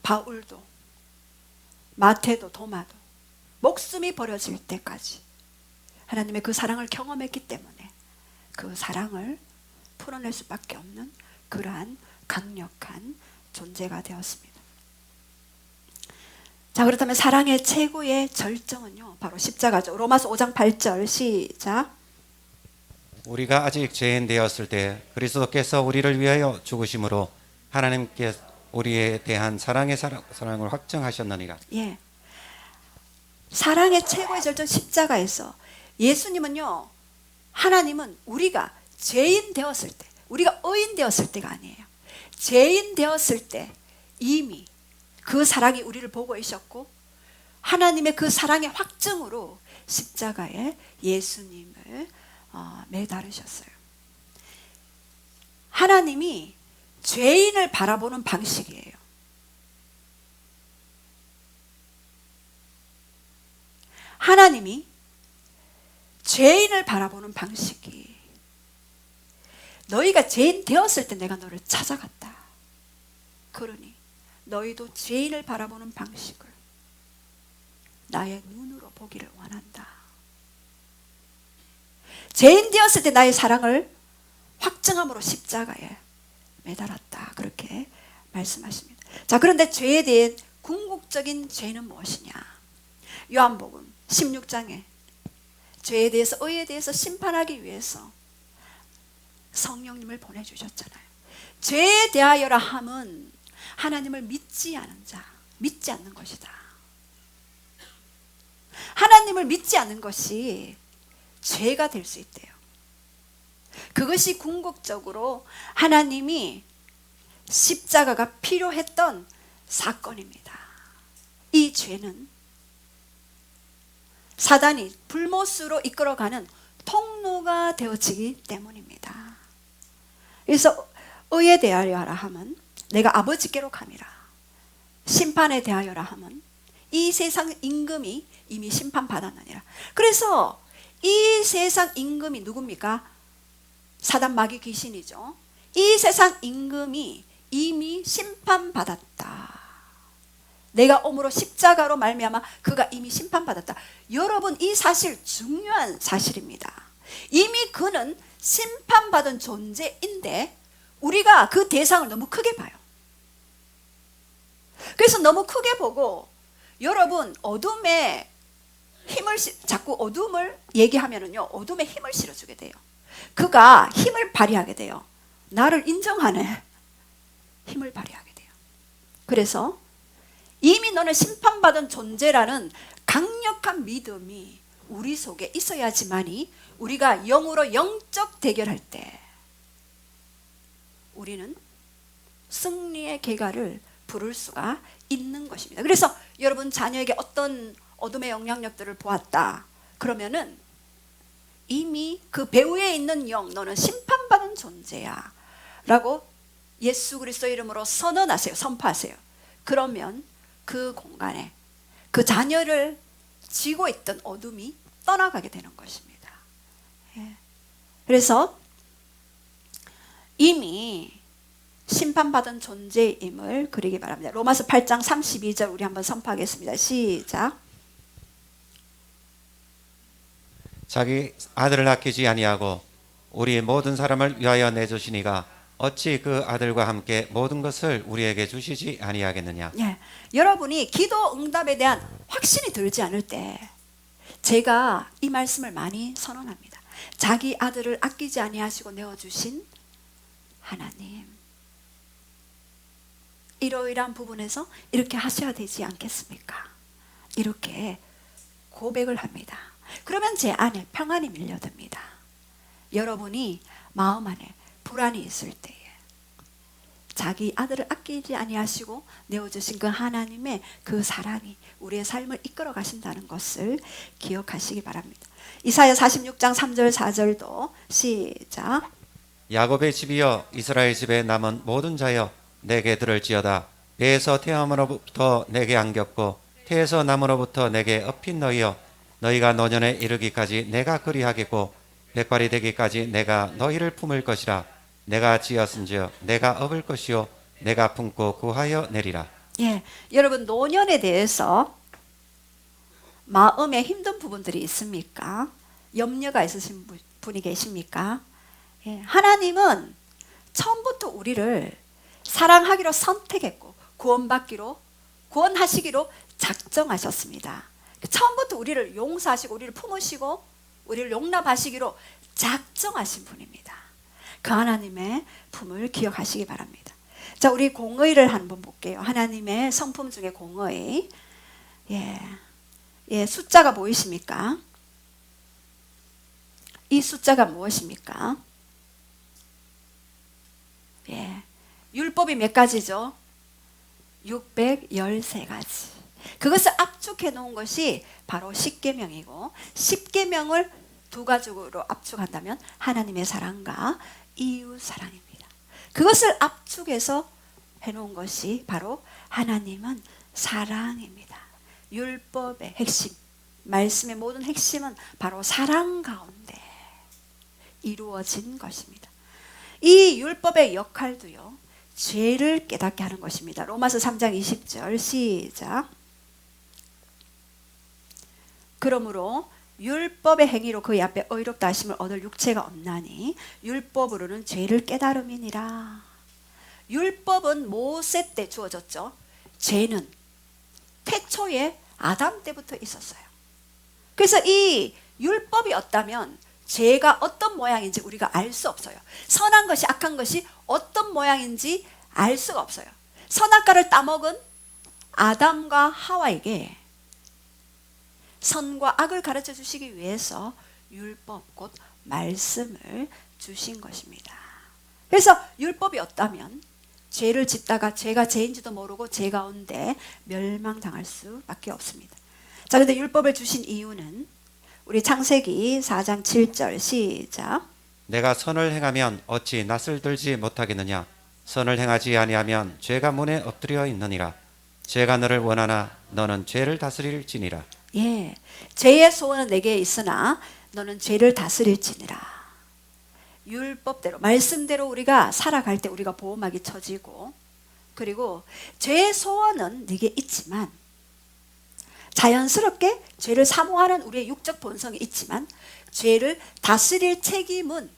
바울도 마태도 도마도 목숨이 버려질 때까지 하나님의 그 사랑을 경험했기 때문에 그 사랑을 풀어낼 수밖에 없는 그러한 강력한 존재가 되었습니다. 자, 그렇다면 사랑의 최고의 절정은요, 바로 십자가죠. 로마서 5장 8절 시작. 우리가 아직 죄인 되었을 때 그리스도께서 우리를 위하여 죽으심으로 하나님께 우리에 대한 사랑을 확정하셨느니라. 예, 사랑의 최고의 절정 십자가에서 예수님은요, 하나님은 우리가 죄인 되었을 때, 우리가 의인 되었을 때가 아니에요. 죄인 되었을 때 이미 그 사랑이 우리를 보고 있었고 하나님의 그 사랑의 확증으로 십자가에 예수님을 매달으셨어요. 하나님이 죄인을 바라보는 방식이에요. 하나님이 죄인을 바라보는 방식이, 너희가 죄인 되었을 때 내가 너를 찾아갔다. 그러니 너희도 죄인을 바라보는 방식을 나의 눈으로 보기를 원한다. 죄인 되었을 때 나의 사랑을 확증함으로 십자가에 매달았다. 그렇게 말씀하십니다. 자, 그런데 죄에 대한 궁극적인 죄는 무엇이냐? 요한복음 16장에 죄에 대해서, 의에 대해서 심판하기 위해서 성령님을 보내주셨잖아요. 죄에 대하여라 함은 하나님을 믿지 않은 자, 믿지 않는 것이다. 하나님을 믿지 않는 것이 죄가 될 수 있대요. 그것이 궁극적으로 하나님이 십자가가 필요했던 사건입니다. 이 죄는 사단이 불못으로 이끌어가는 통로가 되어지기 때문입니다. 그래서 의에 대하여 하라 하면 내가 아버지께로 감이라. 심판에 대하여라 하면 이 세상 임금이 이미 심판받았느니라. 그래서 이 세상 임금이 누굽니까? 사단 마귀 귀신이죠. 이 세상 임금이 이미 심판받았다. 내가 오므로 십자가로 말미암아 그가 이미 심판받았다. 여러분, 이 사실 중요한 사실입니다. 이미 그는 심판받은 존재인데 우리가 그 대상을 너무 크게 봐요. 그래서 너무 크게 보고 여러분, 어둠에 힘을 자꾸 어둠을 얘기하면은요, 어둠에 힘을 실어주게 돼요. 그가 힘을 발휘하게 돼요. 나를 인정하네. 힘을 발휘하게 돼요. 그래서 이미 너는 심판받은 존재라는 강력한 믿음이 우리 속에 있어야지만이 우리가 영으로 영적 대결할 때 우리는 승리의 계가를 부를 수가 있는 것입니다. 그래서 여러분 자녀에게 어떤 어둠의 영향력들을 보았다 그러면은 이미 그 배후에 있는 영, 너는 심판받은 존재야 라고 예수 그리스도 이름으로 선언하세요. 선포하세요. 그러면 그 공간에 그 자녀를 쥐고 있던 어둠이 떠나가게 되는 것입니다. 예. 그래서 이미 심판받은 존재임을 그리기 바랍니다. 로마서 8장 32절 우리 한번 선포하겠습니다. 시작. 자기 아들을 아끼지 아니하고 우리 모든 사람을 위하여 내주시니가 어찌 그 아들과 함께 모든 것을 우리에게 주시지 아니하겠느냐. 예, 여러분이 기도 응답에 대한 확신이 들지 않을 때 제가 이 말씀을 많이 선언합니다. 자기 아들을 아끼지 아니하시고 내어주신 하나님, 이러이러한 부분에서 이렇게 하셔야 되지 않겠습니까? 이렇게 고백을 합니다. 그러면 제 안에 평안이 밀려듭니다. 여러분이 마음 안에 불안이 있을 때에 자기 아들을 아끼지 아니하시고 내어주신 그 하나님의 그 사랑이 우리의 삶을 이끌어 가신다는 것을 기억하시기 바랍니다. 이사야 46장 3절 4절도 시작. 야곱의 집이여 이스라엘 집에 남은 모든 자여 내게 들을지어다. 배에서 태어남으로부터 내게 안겼고 태에서 남으로부터 내게 업힌 너희여, 너희가 노년에 이르기까지 내가 그리하겠고 백발이 되기까지 내가 너희를 품을 것이라. 내가 지었은즉 내가 업을 것이요 내가 품고 구하여 내리라. 예, 여러분 노년에 대해서 마음에 힘든 부분들이 있습니까? 염려가 있으신 분이 계십니까? 예, 하나님은 처음부터 우리를 사랑하기로 선택했고 구원하시기로 작정하셨습니다. 처음부터 우리를 용서하시고 우리를 품으시고 우리를 용납하시기로 작정하신 분입니다. 그 하나님의 품을 기억하시기 바랍니다. 자, 우리 공의를 한번 볼게요. 하나님의 성품 중에 공의. 예, 숫자가 보이십니까? 이 숫자가 무엇입니까? 예, 율법이 몇 가지죠? 613가지. 그것을 압축해 놓은 것이 바로 십계명이고, 십계명을 두 가지로 압축한다면 하나님의 사랑과 이웃 사랑입니다. 그것을 압축해서 해놓은 것이 바로 하나님은 사랑입니다. 율법의 핵심, 말씀의 모든 핵심은 바로 사랑 가운데 이루어진 것입니다. 이 율법의 역할도요, 죄를 깨닫게 하는 것입니다. 로마서 3장 20절 시작. 그러므로 율법의 행위로 그의 앞에 의롭다 하심을 얻을 육체가 없나니 율법으로는 죄를 깨달음이니라. 율법은 모세 때 주어졌죠. 죄는 태초에 아담 때부터 있었어요. 그래서 이 율법이 없다면 죄가 어떤 모양인지 우리가 알 수 없어요. 선한 것이 악한 것이 어떤 모양인지 알 수가 없어요. 선악과를 따먹은 아담과 하와에게 선과 악을 가르쳐 주시기 위해서 율법 곧 말씀을 주신 것입니다. 그래서 율법이 없다면 죄를 짓다가 죄가 죄인지도 모르고 죄 가운데 멸망당할 수밖에 없습니다. 자, 그런데 율법을 주신 이유는 우리 창세기 4장 7절 시작. 내가 선을 행하면 어찌 낯을 들지 못하겠느냐. 선을 행하지 아니하면 죄가 문에 엎드려 있느니라. 죄가 너를 원하나 너는 죄를 다스릴지니라. 예, 죄의 소원은 내게 있으나 너는 죄를 다스릴지니라. 율법대로 말씀대로 우리가 살아갈 때 우리가 보호막이 쳐지고, 그리고 죄의 소원은 네게 있지만 자연스럽게 죄를 사모하는 우리의 육적 본성이 있지만 죄를 다스릴 책임은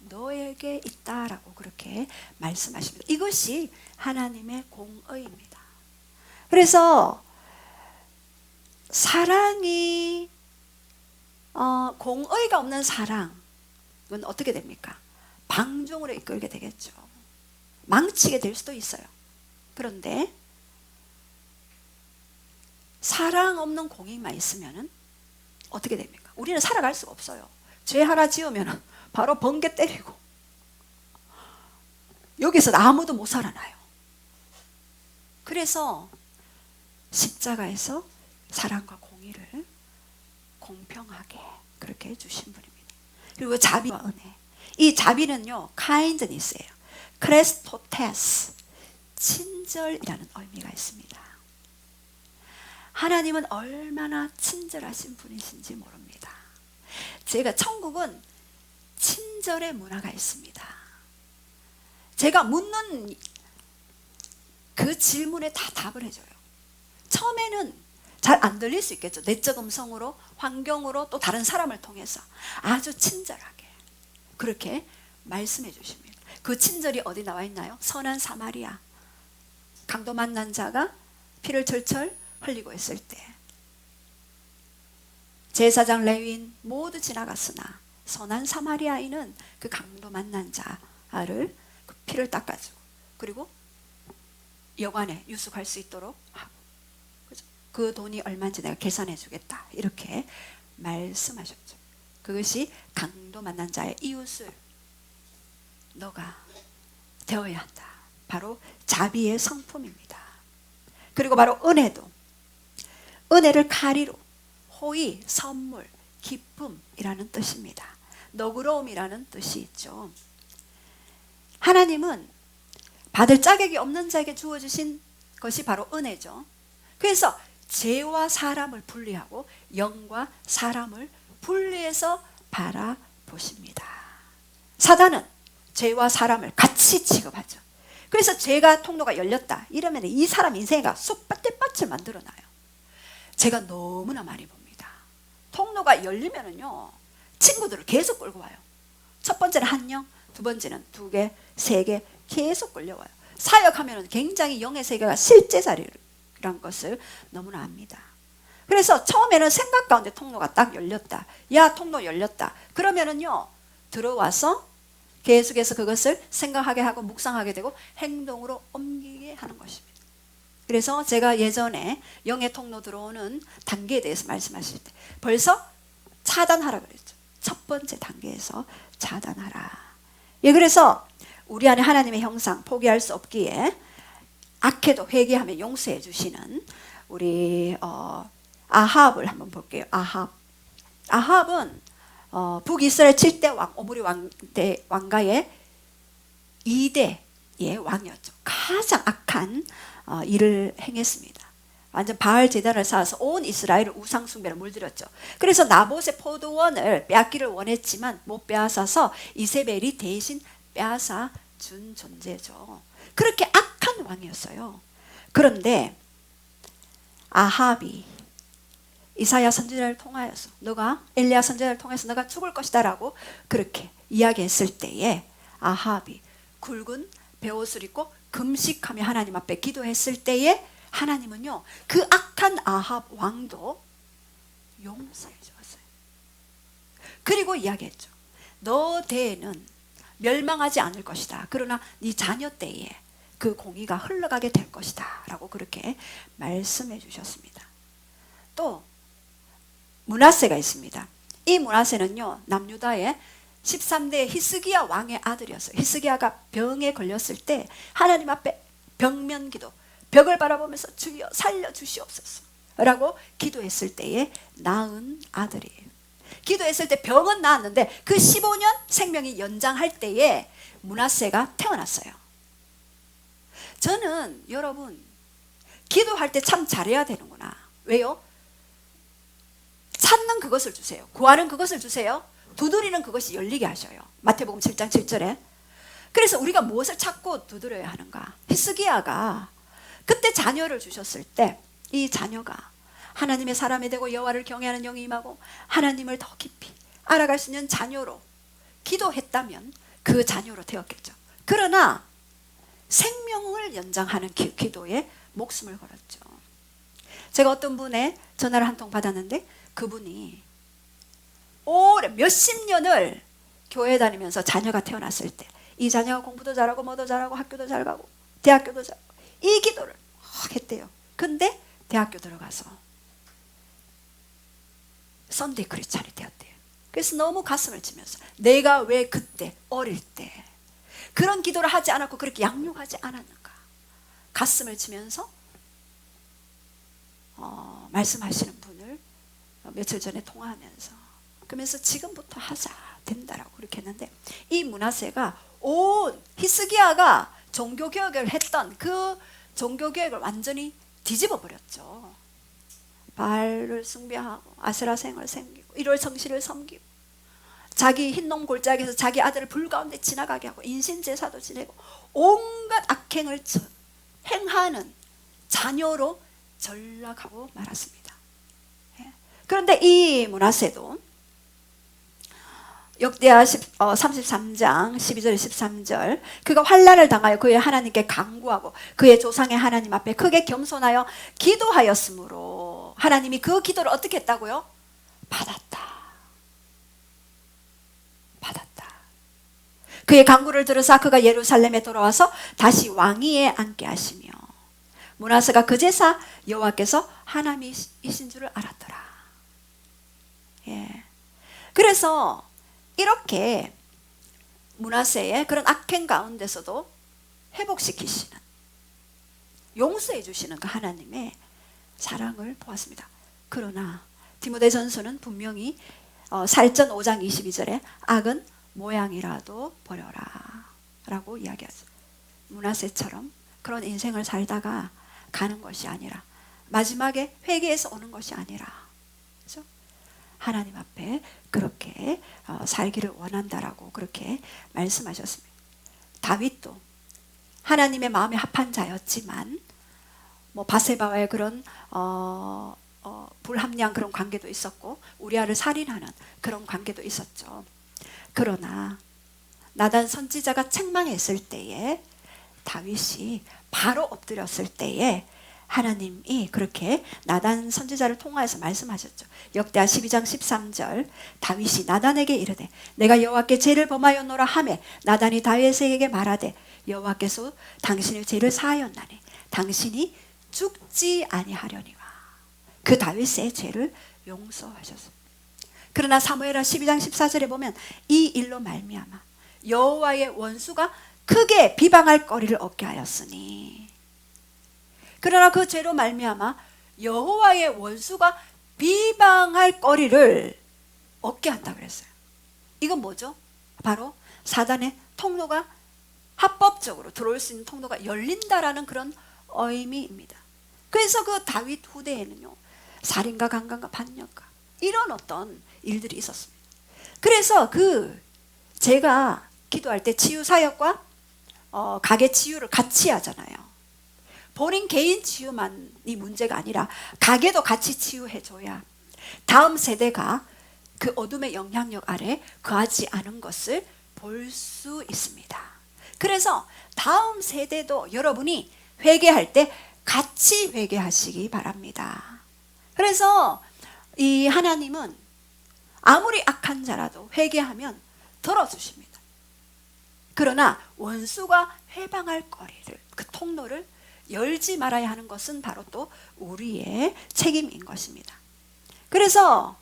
너에게 있다라고 그렇게 말씀하십니다. 이것이 하나님의 공의입니다. 그래서 사랑이 공의가 없는 사랑은 어떻게 됩니까? 방종으로 이끌게 되겠죠. 망치게 될 수도 있어요. 그런데 사랑 없는 공의만 있으면 어떻게 됩니까? 우리는 살아갈 수가 없어요. 죄 하나 지으면 바로 번개 때리고 여기서 아무도 못 살아나요. 그래서 십자가에서 사랑과 공의를 공평하게 그렇게 해주신 분입니다. 그리고 자비와 은혜. 이 자비는요, kindness예요. 크레스토테스, 친절이라는 의미가 있습니다. 하나님은 얼마나 친절하신 분이신지 모릅니다. 제가 천국은 친절의 문화가 있습니다. 제가 묻는 그 질문에 다 답을 해줘요. 처음에는 잘 안 들릴 수 있겠죠. 내적 음성으로, 환경으로, 또 다른 사람을 통해서 아주 친절하게 그렇게 말씀해 주십니다. 그 친절이 어디 나와 있나요? 선한 사마리아, 강도 만난 자가 피를 철철 흘리고 있을 때 제사장 레위인 모두 지나갔으나 선한 사마리아인은 그 강도 만난 자를 그 피를 닦아주고, 그리고 여관에 유숙할 수 있도록 하고, 그 돈이 얼마인지 내가 계산해 주겠다 이렇게 말씀하셨죠. 그것이 강도 만난 자의 이웃을 너가 되어야 한다. 바로 자비의 성품입니다. 그리고 바로 은혜도, 은혜를 가리로, 호의, 선물, 기쁨이라는 뜻입니다. 너그러움이라는 뜻이 있죠. 하나님은 받을 자격이 없는 자에게 주어주신 것이 바로 은혜죠. 그래서 죄와 사람을 분리하고 영과 사람을 분리해서 바라보십니다. 사단은 죄와 사람을 같이 취급하죠. 그래서 죄가 통로가 열렸다 이러면 이 사람 인생가 쑥밭대밭을 만들어놔요. 제가 너무나 많이 봅니다. 통로가 열리면은요, 친구들을 계속 끌고 와요. 첫 번째는 한 명, 두 번째는 두 개, 세 개 계속 끌려와요. 사역하면은 굉장히 영의 세계가 실제 자리란 것을 너무나 압니다. 그래서 처음에는 생각 가운데 통로가 딱 열렸다. 야, 통로 열렸다. 그러면은요, 들어와서 계속해서 그것을 생각하게 하고 묵상하게 되고 행동으로 옮기게 하는 것입니다. 그래서 제가 예전에 영의 통로 들어오는 단계에 대해서 말씀하실 때 벌써 차단하라 그랬죠. 첫 번째 단계에서 차단하라. 예, 그래서 우리 안에 하나님의 형상 포기할 수 없기에 악해도 회개하며 용서해 주시는 우리 아합을 한번 볼게요. 아합은 북이스라엘 7대 왕, 오므리 왕가의 2대의 왕이었죠. 가장 악한 일을 행했습니다. 완전 바알 제단을 쌓아서 온 이스라엘을 우상 숭배를 물들였죠. 그래서 나봇의 포도원을 빼앗기를 원했지만 못 빼앗아서 이세벨이 대신 빼앗아 준 존재죠. 그렇게 악한 왕이었어요. 그런데 아합이 이사야 선지자를 통하여서 너가 엘리야 선지자를 통해서 너가 죽을 것이다라고 그렇게 이야기했을 때에 아합이 굵은 베옷을 입고 금식하며 하나님 앞에 기도했을 때에 하나님은요, 그 악한 아합 왕도 용서해 주었어요. 그리고 이야기했죠. 너 대에는 멸망하지 않을 것이다. 그러나 네 자녀 때에 그 공의가 흘러가게 될 것이다 라고 그렇게 말씀해 주셨습니다. 또 므낫세가 있습니다. 이 므낫세는요, 남유다의 13대 히스기야 왕의 아들이었어요. 히스기야가 병에 걸렸을 때 하나님 앞에 벽면기도, 벽을 바라보면서 주여 살려주시옵소서 라고 기도했을 때에 낳은 아들이에요. 기도했을 때 병은 나았는데 그 15년 생명이 연장할 때에 므낫세가 태어났어요. 저는 여러분 기도할 때 참 잘해야 되는구나. 왜요? 찾는 그것을 주세요. 구하는 그것을 주세요. 두드리는 그것이 열리게 하셔요. 마태복음 7장 7절에. 그래서 우리가 무엇을 찾고 두드려야 하는가? 히스기야가 그때 자녀를 주셨을 때 이 자녀가 하나님의 사람이 되고 여호와를 경외하는 영이 임하고 하나님을 더 깊이 알아갈 수 있는 자녀로 기도했다면 그 자녀로 되었겠죠. 그러나 생명을 연장하는 기도에 목숨을 걸었죠. 제가 어떤 분의 전화를 한 통 받았는데 그분이 오래 몇십 년을 교회 다니면서 자녀가 태어났을 때 이 자녀가 공부도 잘하고 뭐도 잘하고 학교도 잘 가고 대학교도 잘하고 이 기도를 했대요. 근데 대학교 들어가서 선데이 크리스찬이 되었대요. 그래서 너무 가슴을 치면서 내가 왜 그때 어릴 때 그런 기도를 하지 않았고 그렇게 양육하지 않았는가 가슴을 치면서 말씀하시는 분을 며칠 전에 통화하면서 그러면서 지금부터 하자 된다라고 그렇게 했는데 이 므낫세가 온 히스기야가 종교개혁을 했던 그 종교개혁을 완전히 뒤집어 버렸죠. 바알을 숭배하고 아세라 생을 섬기고 일월 성실을 섬기고 자기 흰놈 골짜기에서 자기 아들을 불 가운데 지나가게 하고 인신제사도 지내고 온갖 악행을 행하는 자녀로 전락하고 말았습니다. 그런데 이 므낫세도 역대하 33장 12절 13절 그가 환난을 당하여 그의 하나님께 간구하고 그의 조상의 하나님 앞에 크게 겸손하여 기도하였으므로 하나님이 그 기도를 어떻게 했다고요? 받았다. 그의 간구를 들으사 그가 예루살렘에 돌아와서 다시 왕위에 앉게 하시며 므낫세가 그제사 여호와께서 하나님이신 줄을 알았더라. 예. 그래서 이렇게 므낫세의 그런 악행 가운데서도 회복시키시는 용서해 주시는 그 하나님의 사랑을 보았습니다. 그러나 디모데전서는 분명히 살전 5장 22절에 악은 모양이라도 버려라 라고 이야기하죠. 므낫세처럼 그런 인생을 살다가 가는 것이 아니라 마지막에 회개해서 오는 것이 아니라 그렇죠? 하나님 앞에 그렇게 살기를 원한다라고 그렇게 말씀하셨습니다. 다윗도 하나님의 마음에 합한 자였지만 뭐 바세바와의 그런 불합리한 그런 관계도 있었고 우리아를 살인하는 그런 관계도 있었죠. 그러나 나단 선지자가 책망했을 때에 다윗이 바로 엎드렸을 때에 하나님이 그렇게 나단 선지자를 통하여서 말씀하셨죠. 역대하 12장 13절 다윗이 나단에게 이르되 내가 여호와께 죄를 범하였노라 하매 나단이 다윗에게 말하되 여호와께서 당신의 죄를 사하였나니 당신이 죽지 아니하려니와 그 다윗의 죄를 용서하셨습니다. 그러나 사무엘하 12장 14절에 보면 이 일로 말미암아 여호와의 원수가 크게 비방할 거리를 얻게 하였으니 그러나 그 죄로 말미암아 여호와의 원수가 비방할 거리를 얻게 한다 그랬어요. 이건 뭐죠? 바로 사단의 통로가 합법적으로 들어올 수 있는 통로가 열린다라는 그런 의미입니다. 그래서 그 다윗 후대에는요 살인과 강간과 반역과 이런 어떤 일들이 있었습니다. 그래서 제가 기도할 때 치유 사역과 가게 치유를 같이 하잖아요. 본인 개인 치유만이 문제가 아니라 가게도 같이 치유해줘야 다음 세대가 그 어둠의 영향력 아래 거하지 않은 것을 볼 수 있습니다. 그래서 다음 세대도 여러분이 회개할 때 같이 회개하시기 바랍니다. 그래서 이 하나님은 아무리 악한 자라도 회개하면 들어주십니다. 그러나 원수가 회방할 거리를 그 통로를 열지 말아야 하는 것은 바로 또 우리의 책임인 것입니다. 그래서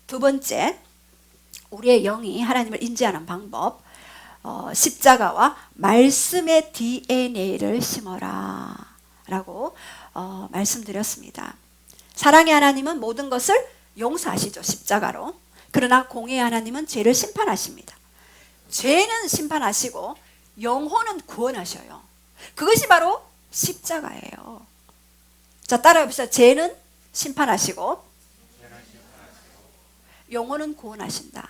두 번째 우리의 영이 하나님을 인지하는 방법 십자가와 말씀의 DNA를 심어라 라고 말씀드렸습니다. 사랑의 하나님은 모든 것을 용서하시죠. 십자가로. 그러나 공의의 하나님은 죄를 심판하십니다. 죄는 심판하시고 영혼은 구원하셔요. 그것이 바로 십자가예요. 자, 따라해보세요. 죄는 심판하시고 영혼은 구원하신다.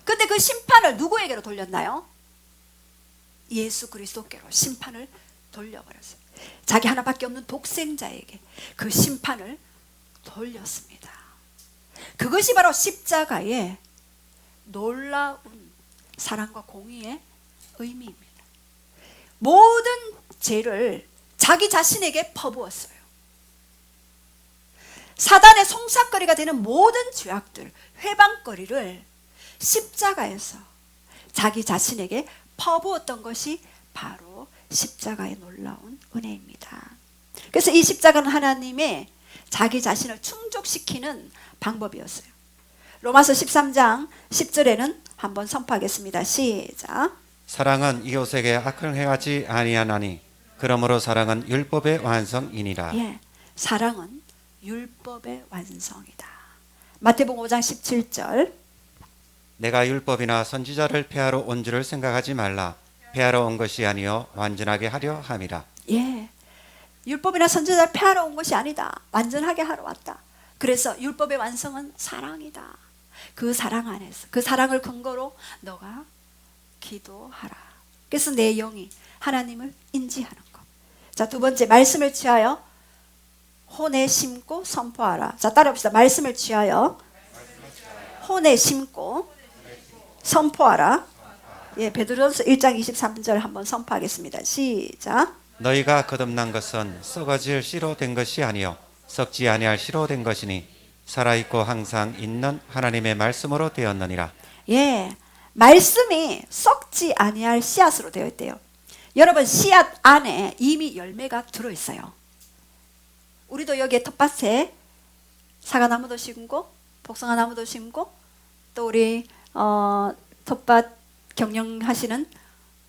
근데 그 심판을 누구에게로 돌렸나요? 예수 그리스도께로 심판을 돌려버렸어요. 자기 하나밖에 없는 독생자에게 그 심판을 돌렸습니다. 그것이 바로 십자가의 놀라운 사랑과 공의의 의미입니다. 모든 죄를 자기 자신에게 퍼부었어요. 사단의 송사거리가 되는 모든 죄악들, 회방거리를 십자가에서 자기 자신에게 퍼부었던 것이 바로 십자가의 놀라운 은혜입니다. 그래서 이 십자가는 하나님의 자기 자신을 충족시키는 방법이었어요. 로마서 13장 10절에는 한번 선포하겠습니다. 시작. 사랑은 이웃에게 악을 행하지 아니하나니 그러므로 사랑은 율법의 완성이니라. 예, 사랑은 율법의 완성이다. 마태복음 5장 17절. 내가 율법이나 선지자를 폐하러 온 줄을 생각하지 말라. 폐하러 온 것이 아니요 완전하게 하려 함이라. 예, 율법이나 선지자를 폐하러 온 것이 아니다. 완전하게 하러 왔다. 그래서 율법의 완성은 사랑이다. 그 사랑 안에서, 그 사랑을 근거로 너가 기도하라. 그래서 내 영이 하나님을 인지하는 것. 자, 두 번째, 말씀을 취하여 혼에 심고 선포하라. 자, 따라합시다. 말씀을 취하여 혼에 심고 선포하라. 예, 베드로전서 1장 23절 한번 선포하겠습니다. 시작. 너희가 거듭난 것은 썩어질 씨로 된 것이 아니요 썩지 아니할 씨로 된 것이니 살아있고 항상 있는 하나님의 말씀으로 되었느니라. 예, 말씀이 썩지 아니할 씨앗으로 되어 있대요. 여러분, 씨앗 안에 이미 열매가 들어있어요. 우리도 여기에 텃밭에 사과나무도 심고 복숭아나무도 심고 또 우리 텃밭 경영하시는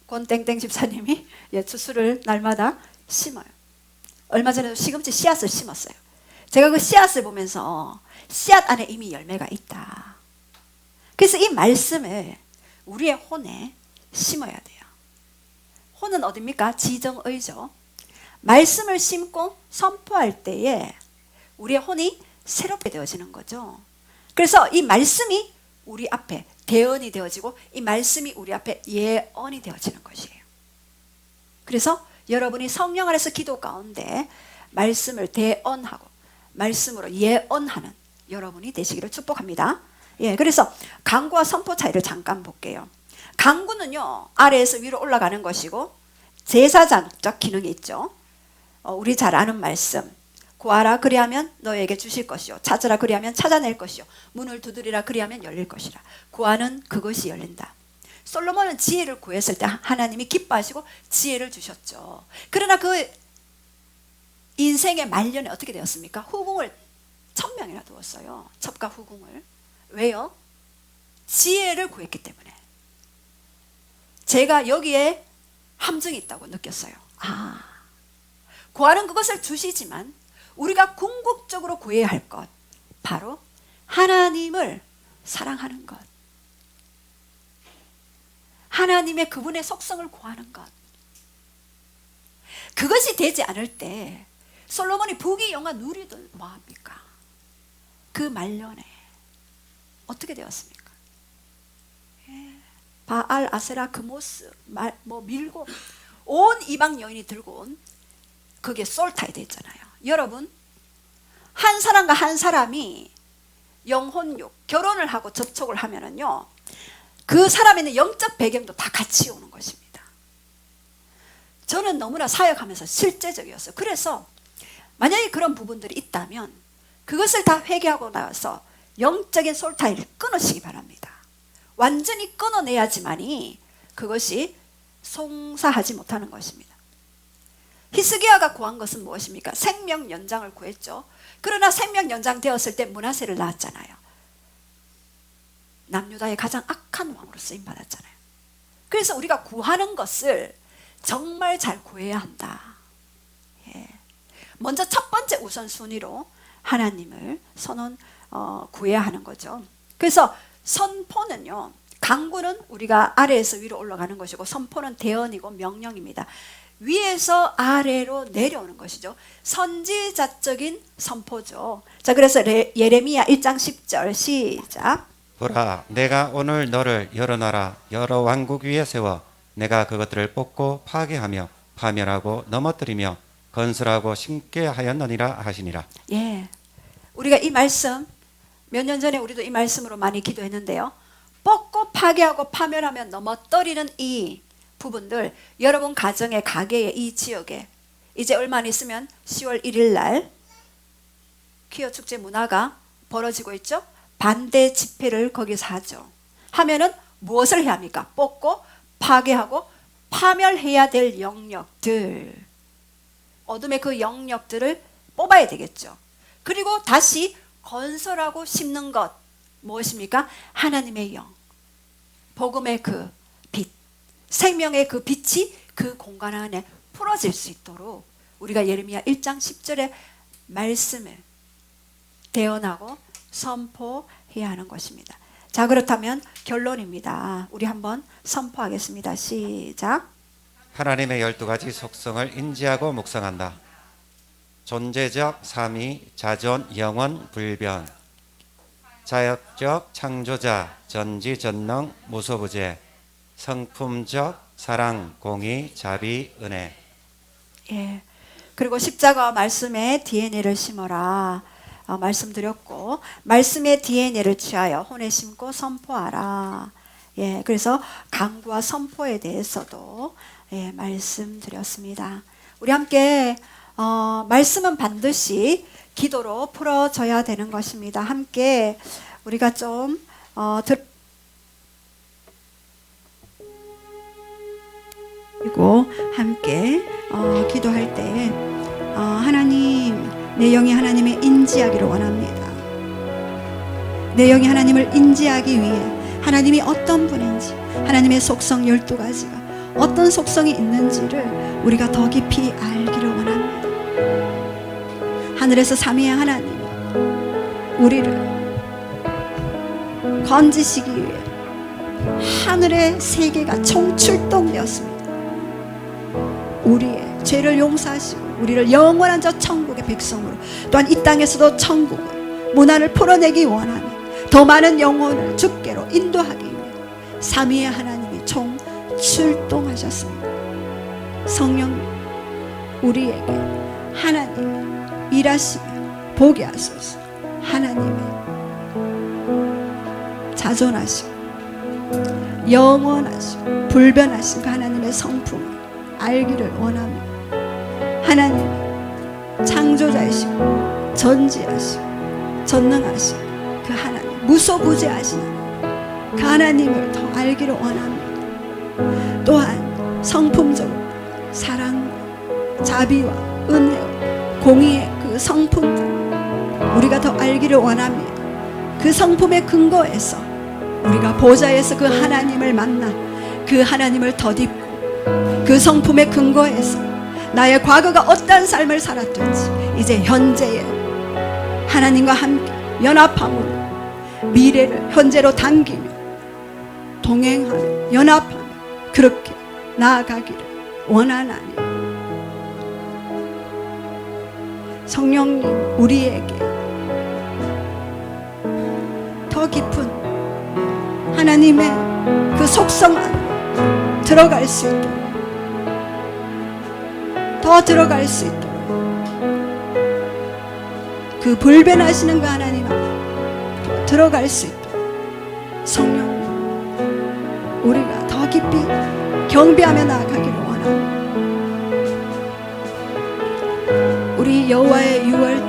권땡땡 집사님이 예, 추수를 날마다 심어요. 얼마 전에도 시금치 씨앗을 심었어요. 제가 그 씨앗을 보면서 씨앗 안에 이미 열매가 있다. 그래서 이 말씀을 우리의 혼에 심어야 돼요. 혼은 어딥니까? 지정의죠. 말씀을 심고 선포할 때에 우리의 혼이 새롭게 되어지는 거죠. 그래서 이 말씀이 우리 앞에 대언이 되어지고 이 말씀이 우리 앞에 예언이 되어지는 것이에요. 그래서 여러분이 성령 안에서 기도 가운데 말씀을 대언하고 말씀으로 예언하는 여러분이 되시기를 축복합니다. 예, 그래서 강구와 선포 차이를 잠깐 볼게요. 강구는요, 아래에서 위로 올라가는 것이고 제사장적 기능이 있죠. 우리 잘 아는 말씀. 구하라 그리하면 너에게 주실 것이요 찾으라 그리하면 찾아낼 것이요 문을 두드리라 그리하면 열릴 것이라. 구하는 그것이 열린다. 솔로몬은 지혜를 구했을 때 하나님이 기뻐하시고 지혜를 주셨죠. 그러나 그 인생의 말년에 어떻게 되었습니까? 후궁을 1000명이나 두었어요. 첩과 후궁을. 왜요? 지혜를 구했기 때문에. 제가 여기에 함정이 있다고 느꼈어요. 구하는 그것을 주시지만 우리가 궁극적으로 구해야 할 것, 바로 하나님을 사랑하는 것, 하나님의 그분의 속성을 구하는 것. 그것이 되지 않을 때 솔로몬이 부귀영화 누리던 뭐합니까? 그 말년에 어떻게 되었습니까? 바알, 아세라, 그모스, 밀고 온 이방 여인이 들고 온 그게 솔타이 됐잖아요. 여러분, 한 사람과 한 사람이 영혼육, 결혼을 하고 접촉을 하면은요, 그 사람에 있는 영적 배경도 다 같이 오는 것입니다. 저는 너무나 사역하면서 실제적이었어요. 그래서 만약에 그런 부분들이 있다면 그것을 다 회개하고 나서 영적인 솔타이를 끊으시기 바랍니다. 완전히 끊어내야지만이 그것이 송사하지 못하는 것입니다. 히스기야가 구한 것은 무엇입니까? 생명 연장을 구했죠. 그러나 생명 연장 되었을 때 므낫세를 낳았잖아요. 남유다의 가장 악한 왕으로 쓰임 받았잖아요. 그래서 우리가 구하는 것을 정말 잘 구해야 한다. 먼저 첫 번째 우선순위로 하나님을 구해야 하는 거죠. 그래서 선포는요, 강구는 우리가 아래에서 위로 올라가는 것이고 선포는 대언이고 명령입니다. 위에서 아래로 내려오는 것이죠. 선지자적인 선포죠. 자, 그래서 예레미야 1장 10절 시작. 보라, 내가 오늘 너를 여러 나라 여러 왕국 위에 세워 내가 그것들을 뽑고 파괴하며 파멸하고 넘어뜨리며 건설하고 심게 하였느니라 하시니라. 예, 우리가 이 말씀 몇 년 전에 우리도 이 말씀으로 많이 기도했는데요. 뽑고 파괴하고 파멸하며 넘어뜨리는 이 부분들, 여러분 가정에, 가게에, 이 지역에 이제 얼마 안 있으면 10월 1일 날 퀴어 축제 문화가 벌어지고 있죠. 반대 집회를 거기서 하죠. 하면은 무엇을 해야 합니까? 뽑고 파괴하고 파멸해야 될 영역들, 어둠의 그 영역들을 뽑아야 되겠죠. 그리고 다시 건설하고 심는 것 무엇입니까? 하나님의 영, 복음의 그 빛, 생명의 그 빛이 그 공간 안에 풀어질 수 있도록 우리가 예레미야 1장 10절의 말씀을 대언하고 선포해야 하는 것입니다. 자, 그렇다면 결론입니다. 우리 한번 선포하겠습니다. 시작. 하나님의 12가지 속성을 인지하고 묵상한다. 존재적 삼위, 자존, 영원, 불변. 자역적 창조자, 전지전능, 무소부재. 성품적 사랑, 공의, 자비, 은혜. 예. 그리고 십자가와 말씀의 DNA를 심어라. 말씀드렸고, 말씀의 DNA를 취하여 혼에 심고 선포하라. 예. 그래서 강구와 선포에 대해서도 예, 말씀드렸습니다. 우리 함께 말씀은 반드시 기도로 풀어져야 되는 것입니다. 함께 우리가 좀 그리고 함께 기도할 때 하나님, 내 영이 하나님의 인지하기를 원합니다. 내 영이 하나님을 인지하기 위해 하나님이 어떤 분인지, 하나님의 속성 12가지가 어떤 속성이 있는지를 우리가 더 깊이 알기를 원합니다. 하늘에서 삼위의 하나님이 우리를 건지시기 위해 하늘의 세계가 총출동되었습니다. 우리의 죄를 용서하시고 우리를 영원한 저 천국의 백성으로, 또한 이 땅에서도 천국을 문화를 풀어내기 원하는 더 많은 영혼을 주께로 인도하기 위해 삼위의 하나님이 총출동하셨습니다. 성령님, 우리에게 하나님이 일하시며 보게 하소서. 하나님의 자존하시고 영원하시고 불변하신 그 하나님의 성품을 알기를 원합니다. 하나님 창조자이시고 전지하시고 전능하시고 그 하나님, 무소부재하신 그 하나님을 더 알기를 원합니다. 또한 성품적으로 사랑과 자비와 은혜와 공의의 그 성품들 우리가 더 알기를 원합니다. 그 성품의 근거에서 우리가 보좌에서 그 하나님을 만나 그 하나님을 덧입고 그 성품의 근거에서 나의 과거가 어떠한 삶을 살았든지 이제 현재에 하나님과 함께 연합함으로 미래를 현재로 당기며 동행하며 연합하며 그렇게 나아가기를 원하나니 성령님, 우리에게 더 깊은 하나님의 그 속성 안에 들어갈 수 있도록, 더 들어갈 수 있도록 그 불변하시는 그 하나님 안에 들어갈 수 있도록 성령님, 우리가 더 깊이 경배하며 나아가기를 원합니다. 우리 여호와의 유월